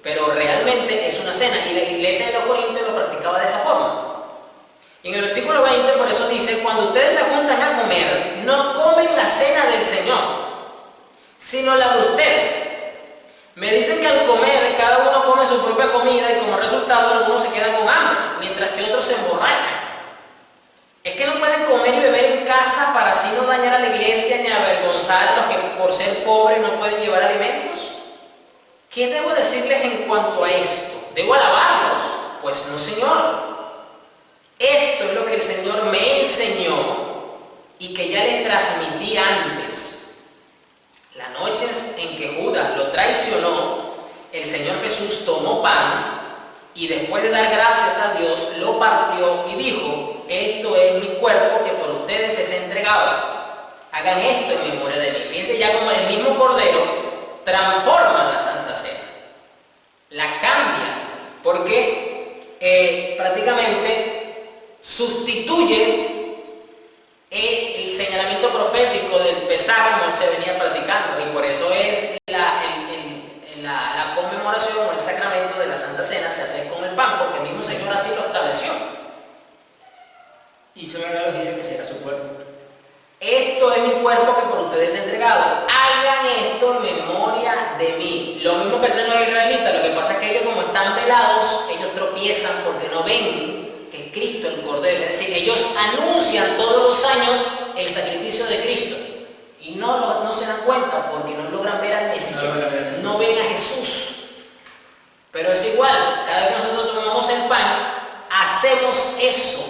Pero realmente es una cena y la iglesia de los Corintios lo practicaba de esa forma. Y en el versículo 20 por eso dice, cuando ustedes se juntan a comer, no comen la cena del Señor, sino la de ustedes. Me dicen que al comer cada uno come su propia comida y como resultado algunos se quedan con hambre, mientras que otros se emborrachan. Es que no pueden comer y beber en casa para así no dañar a la iglesia ni avergonzar a los que por ser pobres no pueden llevar alimentos. ¿Qué debo decirles en cuanto a esto? ¿Debo alabarlos? Pues no, Señor. Esto es lo que el Señor me enseñó y que ya les transmití antes. Las noches en que Judas lo traicionó, el Señor Jesús tomó pan y después de dar gracias a Dios, lo partió y dijo, esto es mi cuerpo que por ustedes es entregado. Hagan esto en memoria de mí. Fíjense ya como el mismo Cordero transforman la Santa Cena, la cambian, porque prácticamente sustituye el señalamiento profético del Pesaj como se venía practicando, y por eso es la conmemoración o el sacramento de la Santa Cena se hace con el pan, porque el mismo Señor así lo estableció. Hizo la analogía que será su cuerpo. Esto es mi cuerpo que por ustedes es entregado. Hagan esto en memoria de mí. Lo mismo que hacen los israelitas. Lo que pasa es que ellos, como están velados, ellos tropiezan porque no ven que es Cristo el Cordero. Es decir, ellos anuncian todos los años el sacrificio de Cristo y no se dan cuenta porque no logran ver al Mesías, no ven a Jesús. Pero es igual, cada vez que nosotros tomamos el pan, hacemos eso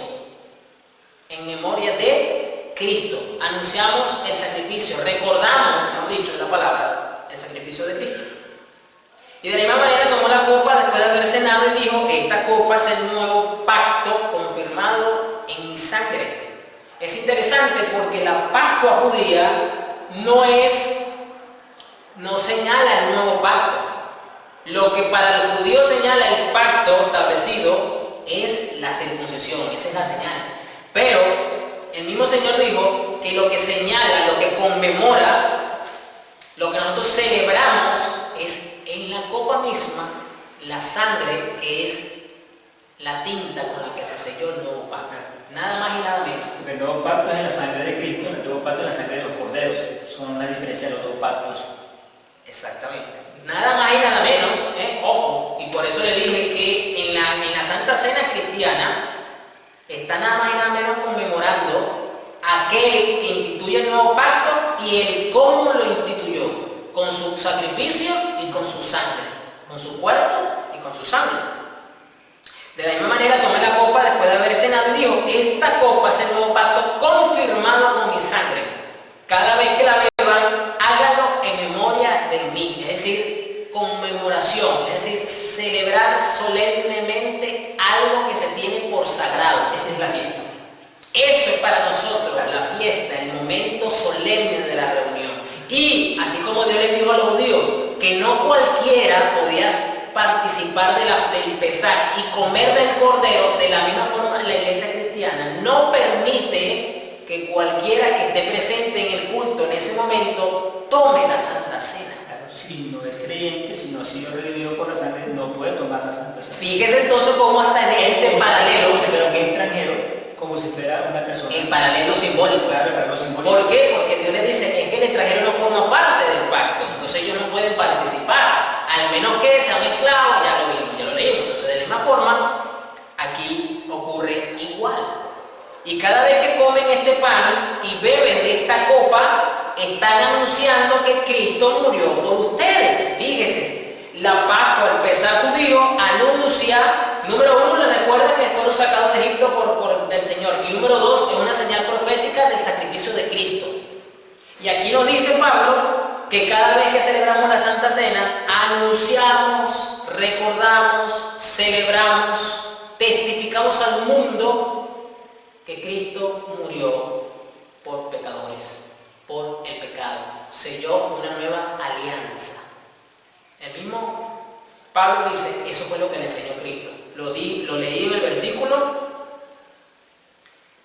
en memoria de Cristo, anunciamos el sacrificio, recordamos, mejor dicho, la palabra, el sacrificio de Cristo. Y de la misma manera tomó la copa después de haber cenado y dijo, esta copa es el nuevo pacto confirmado en mi sangre. Es interesante porque la Pascua judía no señala el nuevo pacto. Lo que para el judío señala el pacto establecido es la circuncisión, esa es la señal. Pero el mismo Señor dijo que lo que señala, lo que conmemora, lo que nosotros nosotros celebramos es en la copa misma la sangre, que es la tinta con la que se selló el nuevo pacto. Nada más y nada menos. Porque el nuevo pacto es en la sangre de Cristo, el nuevo pacto es en la sangre de los corderos. Son la diferencia de los dos pactos. Exactamente. Nada más y nada menos, ojo, y por eso le dije que en la Santa Cena cristiana está nada más y nada menos conmemorando aquel que instituye el nuevo pacto y el cómo lo instituyó, con su sacrificio y con su sangre, con su cuerpo y con su sangre. De la misma manera tomé la copa después de haber cenado y dijo: esta copa es el nuevo pacto confirmado con mi sangre. Cada vez que la beban, háganlo en memoria de mí. Es decir, conmemoración, es decir, celebrar solemnemente algo que se tiene por sagrado. Esa es la fiesta. Eso es para nosotros la fiesta, el momento solemne de la reunión. Y así como Dios les dijo a los judíos que no cualquiera podía participar del pesar y comer del cordero, de la misma forma la iglesia cristiana no permite que cualquiera que esté presente en el culto en ese momento tome la Santa Cena. Claro, si no es creyente, si no ha sido redimido por la sangre, no puede tomar la Santa Cena. Fíjese entonces cómo hasta en este paralelo, como si fuera un extranjero, como si fuera una persona. el paralelo simbólico. Claro, el paralelo simbólico. ¿Por qué? Porque Dios les dice, es que el extranjero no forma parte del pacto, entonces ellos no pueden participar, al menos que sea un esclavo. Ya lo leímos. Entonces, de la misma forma, aquí ocurre igual. Y cada vez que comen este pan y beben de esta copa, están anunciando que Cristo murió por ustedes. Fíjese, la Pascua, el Pesaj judío, anuncia, número uno, les recuerda que fueron sacados de Egipto del Señor, y número dos, es una señal profética del sacrificio de Cristo. Y aquí nos dice Pablo que cada vez que celebramos la Santa Cena, anunciamos, recordamos, celebramos, testificamos al mundo que Cristo murió por pecadores, por el pecado, selló una nueva alianza. El mismo Pablo dice, eso fue lo que le enseñó Cristo. Lo leí en el versículo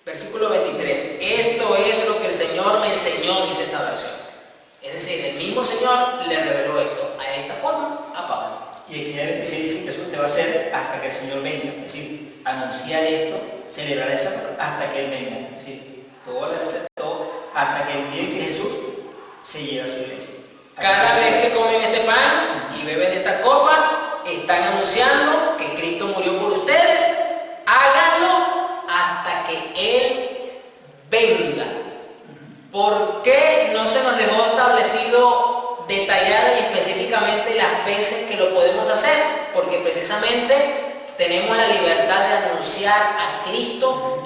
23. Esto es lo que el Señor me enseñó, dice esta versión. Es decir, el mismo Señor le reveló esto a esta forma a Pablo. Y aquí en el 26 dice que eso se va a hacer hasta que el Señor venga. Es decir, anunciar esto, celebrar esa hasta que Él venga. Es decir, todo debe ser todo hasta que el día en que Jesús se lleve a su iglesia. Cada vez que comen este pan y beben esta copa, están anunciando que Cristo murió por ustedes. Háganlo hasta que Él venga. ¿Por qué no se nos dejó establecido detallada y específicamente las veces que lo podemos hacer? Porque precisamente tenemos la libertad de anunciar a Cristo,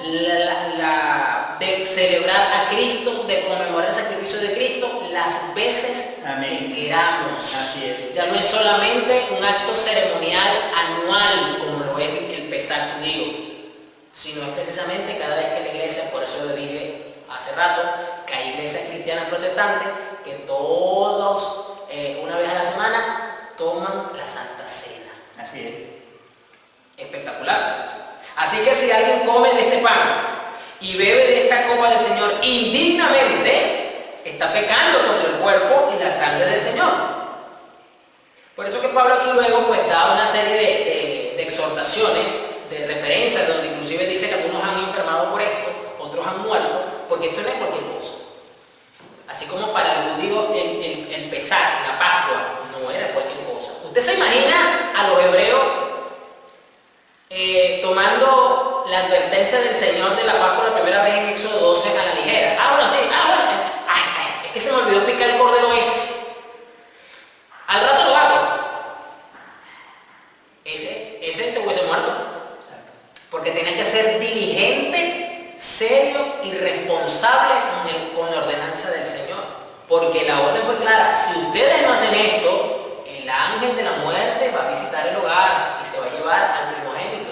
de celebrar a Cristo, de conmemorar el sacrificio de Cristo las veces que queramos. Así es. Ya no es solamente un acto ceremonial anual como lo es el Pesaj judío, sino es precisamente cada vez que la iglesia, por eso lo dije hace rato, que hay iglesias cristianas protestantes que todos, una vez a la semana, toman la Santa Cena. Así es. Espectacular. Así que si alguien come de este pan y bebe de esta copa del Señor indignamente, está pecando contra el cuerpo y la sangre del Señor. Por eso que Pablo aquí luego pues da una serie de exhortaciones, de referencias, donde inclusive dice que algunos han enfermado por esto, otros han muerto, porque esto no es cualquier cosa. Así como para el judío el Pesaj, la Pascua, no era cualquier cosa. ¿Usted se imagina a los hebreos tomando la advertencia del Señor de la Pascua la primera vez en Éxodo 12 a la ligera? Bueno, sí, es que se me olvidó picar el cordero ese. Al rato lo hago. Ese se hubiese muerto. Porque tenía que ser diligente, serio y responsable con la ordenanza del Señor. Porque la orden fue clara: si ustedes no hacen esto, el ángel de la muerte va a visitar el hogar y se va a llevar al primogénito.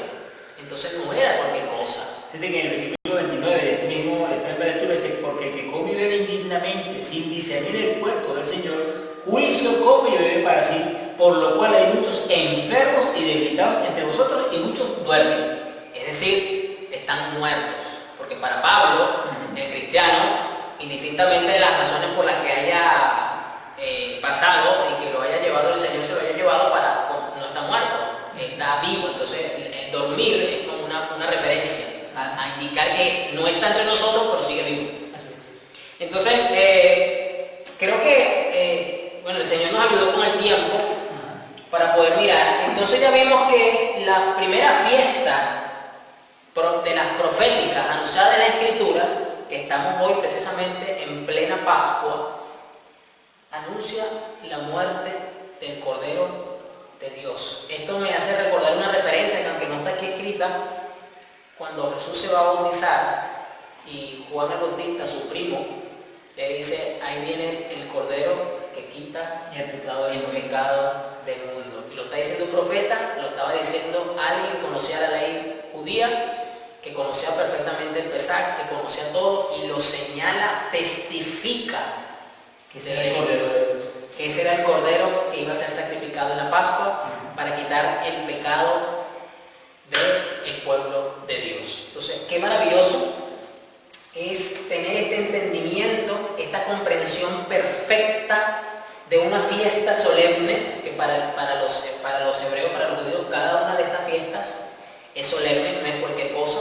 Entonces no era cualquier cosa. Fíjate que en el versículo 29 de esta misma lectura dice: porque el que come y bebe indignamente, sin discernir el cuerpo del Señor, juicio come y bebe para sí, por lo cual hay muchos enfermos y debilitados entre vosotros y muchos duermen. Es decir, están muertos. Porque para Pablo, el cristiano, indistintamente de las razones por las que haya pasado y que lo haya llevado el Señor, se lo haya llevado no está muerto, está vivo. Entonces el dormir es como una referencia a indicar que no está entre nosotros, pero sigue vivo. Entonces, creo que bueno, el Señor nos ayudó con el tiempo para poder mirar. Entonces ya vimos que la primera fiesta de las proféticas anunciadas en la Escritura, que estamos hoy precisamente en plena Pascua, anuncia la muerte del Cordero de Dios. Esto me hace recordar una referencia que, aunque no está aquí escrita, cuando Jesús se va a bautizar y Juan el Bautista, su primo, le dice: ahí viene el Cordero que quita el pecado del mundo. Y lo está diciendo un profeta, lo estaba diciendo alguien que conocía la ley judía, que conocía perfectamente el Pesach, que conocía todo, y lo señala, testifica que ese era el Cordero de Dios, que ese era el Cordero que iba a ser sacrificado en la Pascua para quitar el pecado del pueblo de Dios. Entonces, qué maravilloso es tener este entendimiento, esta comprensión perfecta de una fiesta solemne, que para los hebreos, para los judíos, cada una de estas fiestas es solemne, no es cualquier cosa,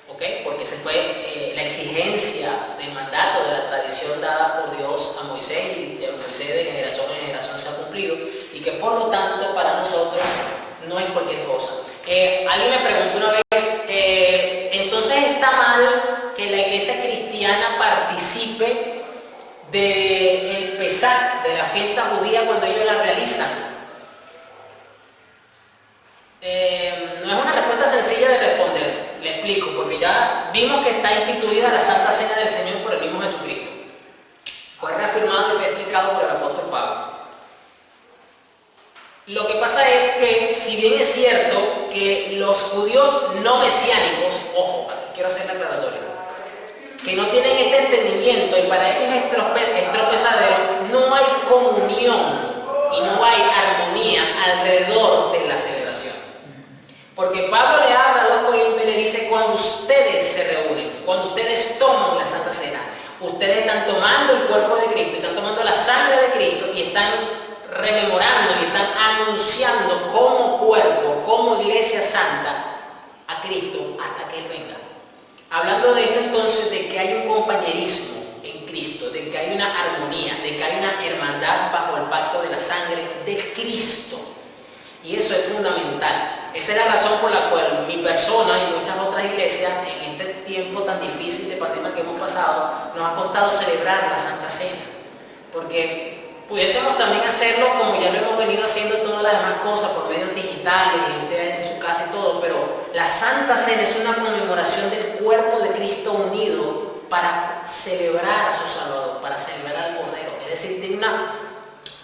¿ok? Porque esa fue la exigencia del mandato, de la tradición dada por Dios a Moisés, y de Moisés de generación en generación se ha cumplido, y que por lo tanto para nosotros no es cualquier cosa. Alguien me preguntó una vez, entonces está mal que la iglesia cristiana participe del Pesach, de la fiesta judía, cuando ellos la realizan. No es una respuesta sencilla de responder, le explico, porque ya vimos que está instituida la Santa Cena del Señor por el mismo Jesucristo. Fue reafirmado y fue explicado por el apóstol Pablo. Lo que pasa es que, si bien es cierto que los judíos no mesiánicos, ojo, aquí quiero hacer la aclaratoria, que no tienen este entendimiento y para ellos es tropezadero, no hay comunión y no hay armonía alrededor de la celebración. Porque Pablo le habla a los corintios y le dice: cuando ustedes se reúnen, cuando ustedes toman la Santa Cena, ustedes están tomando el cuerpo de Cristo, están tomando la sangre de Cristo y están rememorando y están anunciando como cuerpo, como iglesia santa, a Cristo hasta que Él venga. Hablando de esto entonces, de que hay un compañerismo en Cristo, de que hay una armonía, de que hay una hermandad bajo el pacto de la sangre de Cristo. Y eso es fundamental. Esa es la razón por la cual mi persona y muchas otras iglesias, en este tiempo tan difícil de pandemia que hemos pasado, nos ha costado celebrar la Santa Cena. Porque pudiésemos también hacerlo como ya lo hemos venido haciendo todas las demás cosas, por medios digitales, y usted en su casa y todo, pero la Santa Cena es una conmemoración del cuerpo de Cristo unido para celebrar a su Salvador, para celebrar al Cordero. Es decir,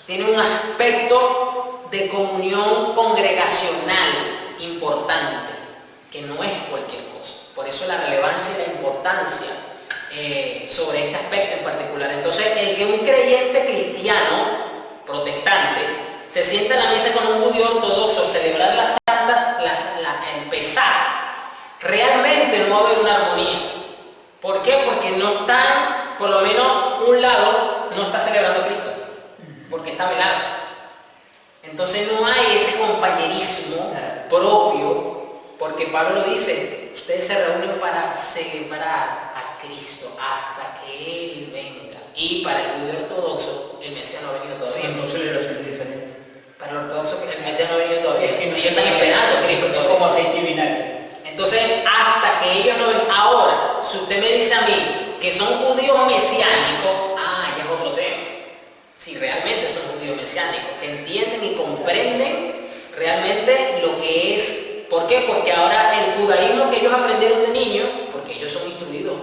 tiene un aspecto de comunión congregacional importante, que no es cualquier cosa. Por eso la relevancia y la importancia sobre este aspecto en particular. Entonces, el que un creyente cristiano, protestante, se sienta en la mesa con un judío ortodoxo a celebrar las santas, el Pesaj, realmente no va a haber una armonía. ¿Por qué? Porque no están, por lo menos un lado no está celebrando a Cristo, porque está velado. Entonces no hay ese compañerismo propio, porque Pablo lo dice: ustedes se reúnen para celebrar a Cristo hasta que Él venga. Y para el judío ortodoxo, el Mesías no ha venido todavía. Son dos celebraciones diferentes. Para el ortodoxo, el Mesías no ha venido todavía. Es que no ellos están esperando a Cristo todavía. Como aceite y vinagre. Entonces, hasta que ellos no ven. Ahora, si usted me dice a mí que son judíos mesiánicos, ya es otro tema. Si realmente son judíos mesiánicos, que entienden y comprenden realmente lo que es. ¿Por qué? Porque ahora el judaísmo que ellos aprendieron de niños, porque ellos son instruidos,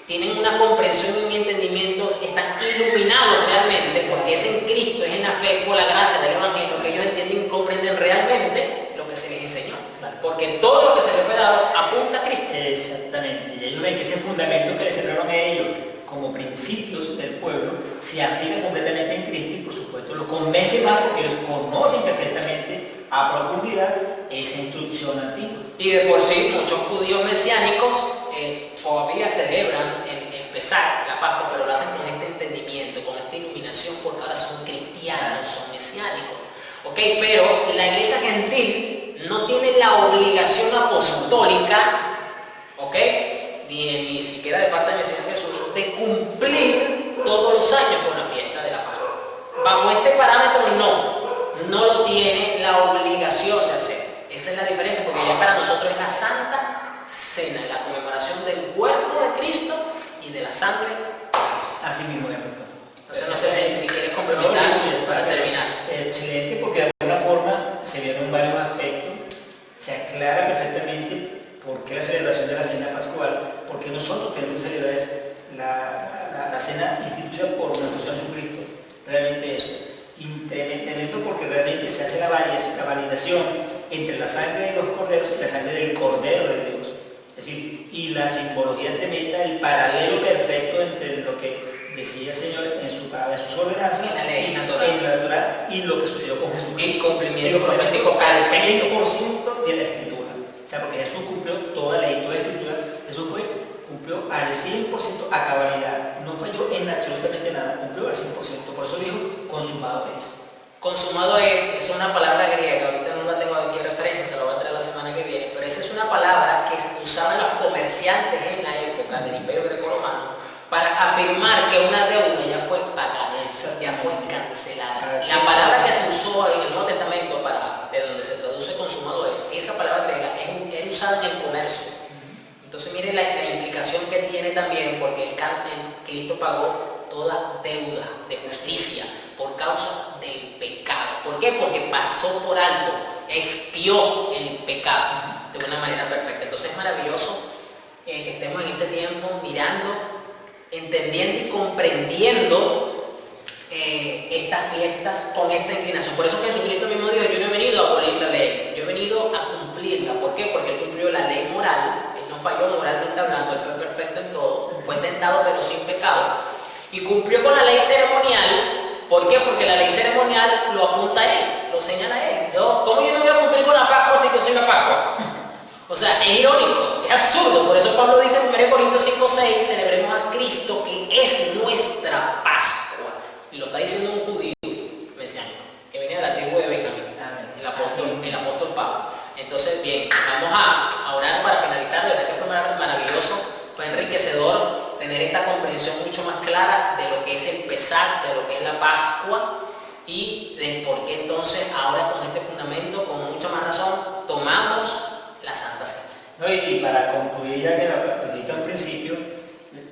tienen una comprensión y un entendimiento, están iluminados realmente, porque es en Cristo, es en la fe, por la gracia del Evangelio, que ellos entienden y comprenden realmente lo que se les enseñó. Claro. Porque todo lo que se les fue dado apunta a Cristo. Exactamente. Y ellos ven que ese fundamento que les enseñaron a ellos como principios del pueblo se aplica completamente en Cristo, y por supuesto lo convence más porque ellos conocen perfectamente a profundidad esa instrucción antigua. Y de por sí muchos judíos mesiánicos todavía celebran el Pesaj, la Pascua, pero lo hacen con este entendimiento, con esta iluminación, porque ahora son cristianos. cristianos son mesiánicos. Ok, pero la iglesia gentil no tiene la obligación apostólica, ok, ni siquiera de parte de mi Señor Jesús, de cumplir todos los años con la fiesta de la Pascua. Bajo este parámetro no lo tiene la obligación de hacer. Esa es la diferencia, porque ya para nosotros es la Santa Cena, la conmemoración del cuerpo de Cristo y de la sangre de Cristo. Así mismo, doctor. Entonces no sé si quieres complementar para terminar. Excelente, porque de alguna forma se vieron varios aspectos, se aclara perfectamente por qué la celebración de la cena pascual, porque nosotros tenemos que celebrar la cena instituida por nuestro Señor Jesucristo, realmente eso, y tremendo porque realmente se hace la validación entre la sangre de los corderos y la sangre del Cordero de Dios, es decir, y la simbología tremenda, el paralelo perfecto entre lo que decía el Señor en sus ordenanzas, en la ley natural, y lo que sucedió con Jesús. El cumplimiento profético al 100% de la Escritura. O sea, porque Jesús cumplió toda la ley, toda la Escritura. Jesús cumplió al 100% a cabalidad. No falló en absolutamente nada, cumplió al 100%. Por eso dijo, consumado es. Consumado es una palabra griega, ahorita no la tengo aquí en referencia, se la voy a traer la semana que viene, pero esa es una palabra que usaban los comerciantes en la época del Imperio Grecorromano para afirmar que una deuda ya fue pagada, ya fue cancelada. La palabra que se usó en el Nuevo Testamento, de donde se traduce consumado es, esa palabra griega era usada en el comercio. Entonces mire la implicación que tiene también, porque Cristo pagó toda deuda de justicia por causa del pecado. ¿Por qué? Porque pasó por alto, expió el pecado de una manera perfecta. Entonces es maravilloso que estemos en este tiempo mirando, entendiendo y comprendiendo estas fiestas con esta inclinación. Por eso Jesucristo mismo dijo, yo no he venido a abolir la ley, yo he venido a cumplirla. ¿Por qué? Porque Él cumplió la ley moral, Él no falló moralmente hablando, Él fue perfecto en todo, fue tentado pero sin pecado, y cumplió con la ley ceremonial. ¿Por qué? Porque la ley ceremonial lo apunta a Él, lo señala a Él. ¿Cómo yo no voy a cumplir con la Pascua si yo soy la Pascua? O sea, es irónico, es absurdo. Por eso Pablo dice en 1 Corintios 5:6, celebremos a Cristo que es nuestra Pascua. Y lo está diciendo un judío mesiánico, que viene de la tribu de Benjamín, el apóstol Pablo. Entonces, bien, vamos a orar para finalizar. De verdad que fue maravilloso, fue enriquecedor tener esta comprensión mucho más clara de lo que es el Pesaj, de lo que es la Pascua y de por qué entonces ahora con este fundamento, con mucha más razón, tomamos la Santa Cena. No, y para concluir, ya que lo dije al principio,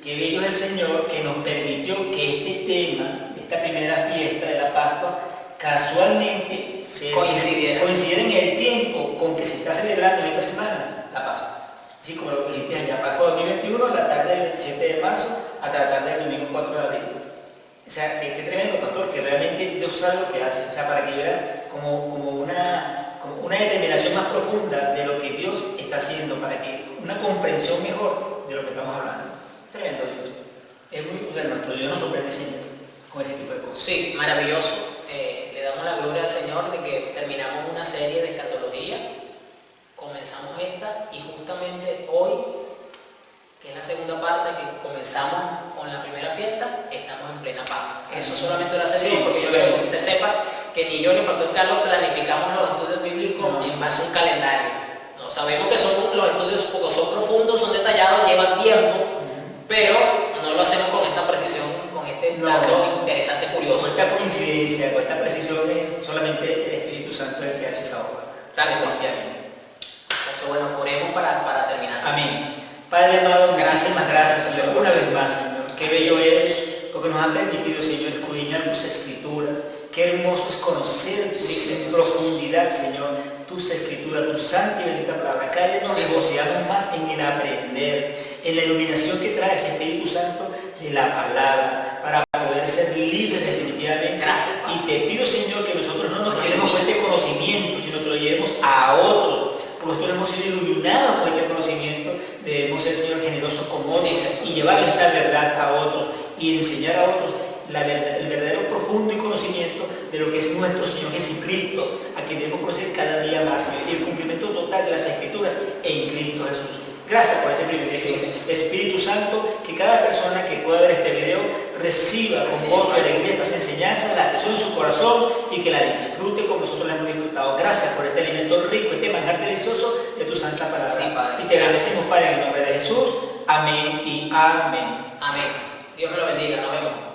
que bello es el Señor que nos permitió que este tema, esta primera fiesta de la Pascua, casualmente coincidiera en el tiempo con que se está celebrando esta semana la Pascua. Así como lo dijiste allá, Pascua 2021, la tarde del 27 de marzo hasta la tarde del domingo 4 de abril. O sea, qué tremendo, pastor, que realmente Dios sabe lo que hace. O sea, para que vean como una determinación más profunda de lo que Dios está haciendo, para que una comprensión mejor de lo que estamos hablando. Tremendo Dios. Es muy nuestro Dios nos sorprende siempre con ese tipo de cosas. Sí, maravilloso. Le damos la gloria al Señor de que terminamos una serie de escatología, comenzamos esta y justamente hoy, que es la segunda parte, que comenzamos con la primera fiesta, estamos en plena Pascua. Eso solamente lo hacemos porque yo quiero que usted sepa que ni yo ni el pastor Carlos planificamos los estudios bíblicos en base a un calendario. No, sabemos que los estudios porque son profundos, son detallados, llevan tiempo, pero no lo hacemos con esta precisión, con este dato interesante, curioso. Con esta coincidencia, con esta precisión es solamente el Espíritu Santo el que hace esa obra. Definitivamente. Entonces, bueno, oremos para terminar. Amén. Padre amado, muchísimas gracias, Señor, una vez más, Señor. Qué bello es, porque nos han permitido, Señor, escudriñar tus escrituras. Qué hermoso es conocer en profundidad, Señor, tus escrituras, tu santa y bendita palabra. Cada día nos regocijamos más en el aprender, en la iluminación que trae ese Espíritu Santo de la palabra, para poder ser libres definitivamente. Gracias, y te pido, Señor, que nosotros no nos quedemos con este conocimiento, sino que lo llevemos a otros. Porque nosotros hemos sido iluminados por este conocimiento, debemos ser, Señor, generosos con otros y llevar esta verdad a otros y enseñar a otros el verdadero profundo y conocimiento de lo que es nuestro Señor Jesucristo, a quien debemos conocer cada día más, Señor, y el cumplimiento total de las Escrituras en Cristo Jesús. Gracias por ese privilegio. Espíritu Santo, que cada persona que pueda ver este video reciba con Así gozo y es, alegría estas enseñanzas, las que son en su corazón, y que la disfrute como nosotros la hemos disfrutado. Gracias por este alimento rico, este manjar delicioso de tu santa palabra. Sí, Padre. Y te Gracias. bendecimos, Padre, en el nombre de Jesús. Amén y amén. Amén. Dios me lo bendiga. Nos vemos.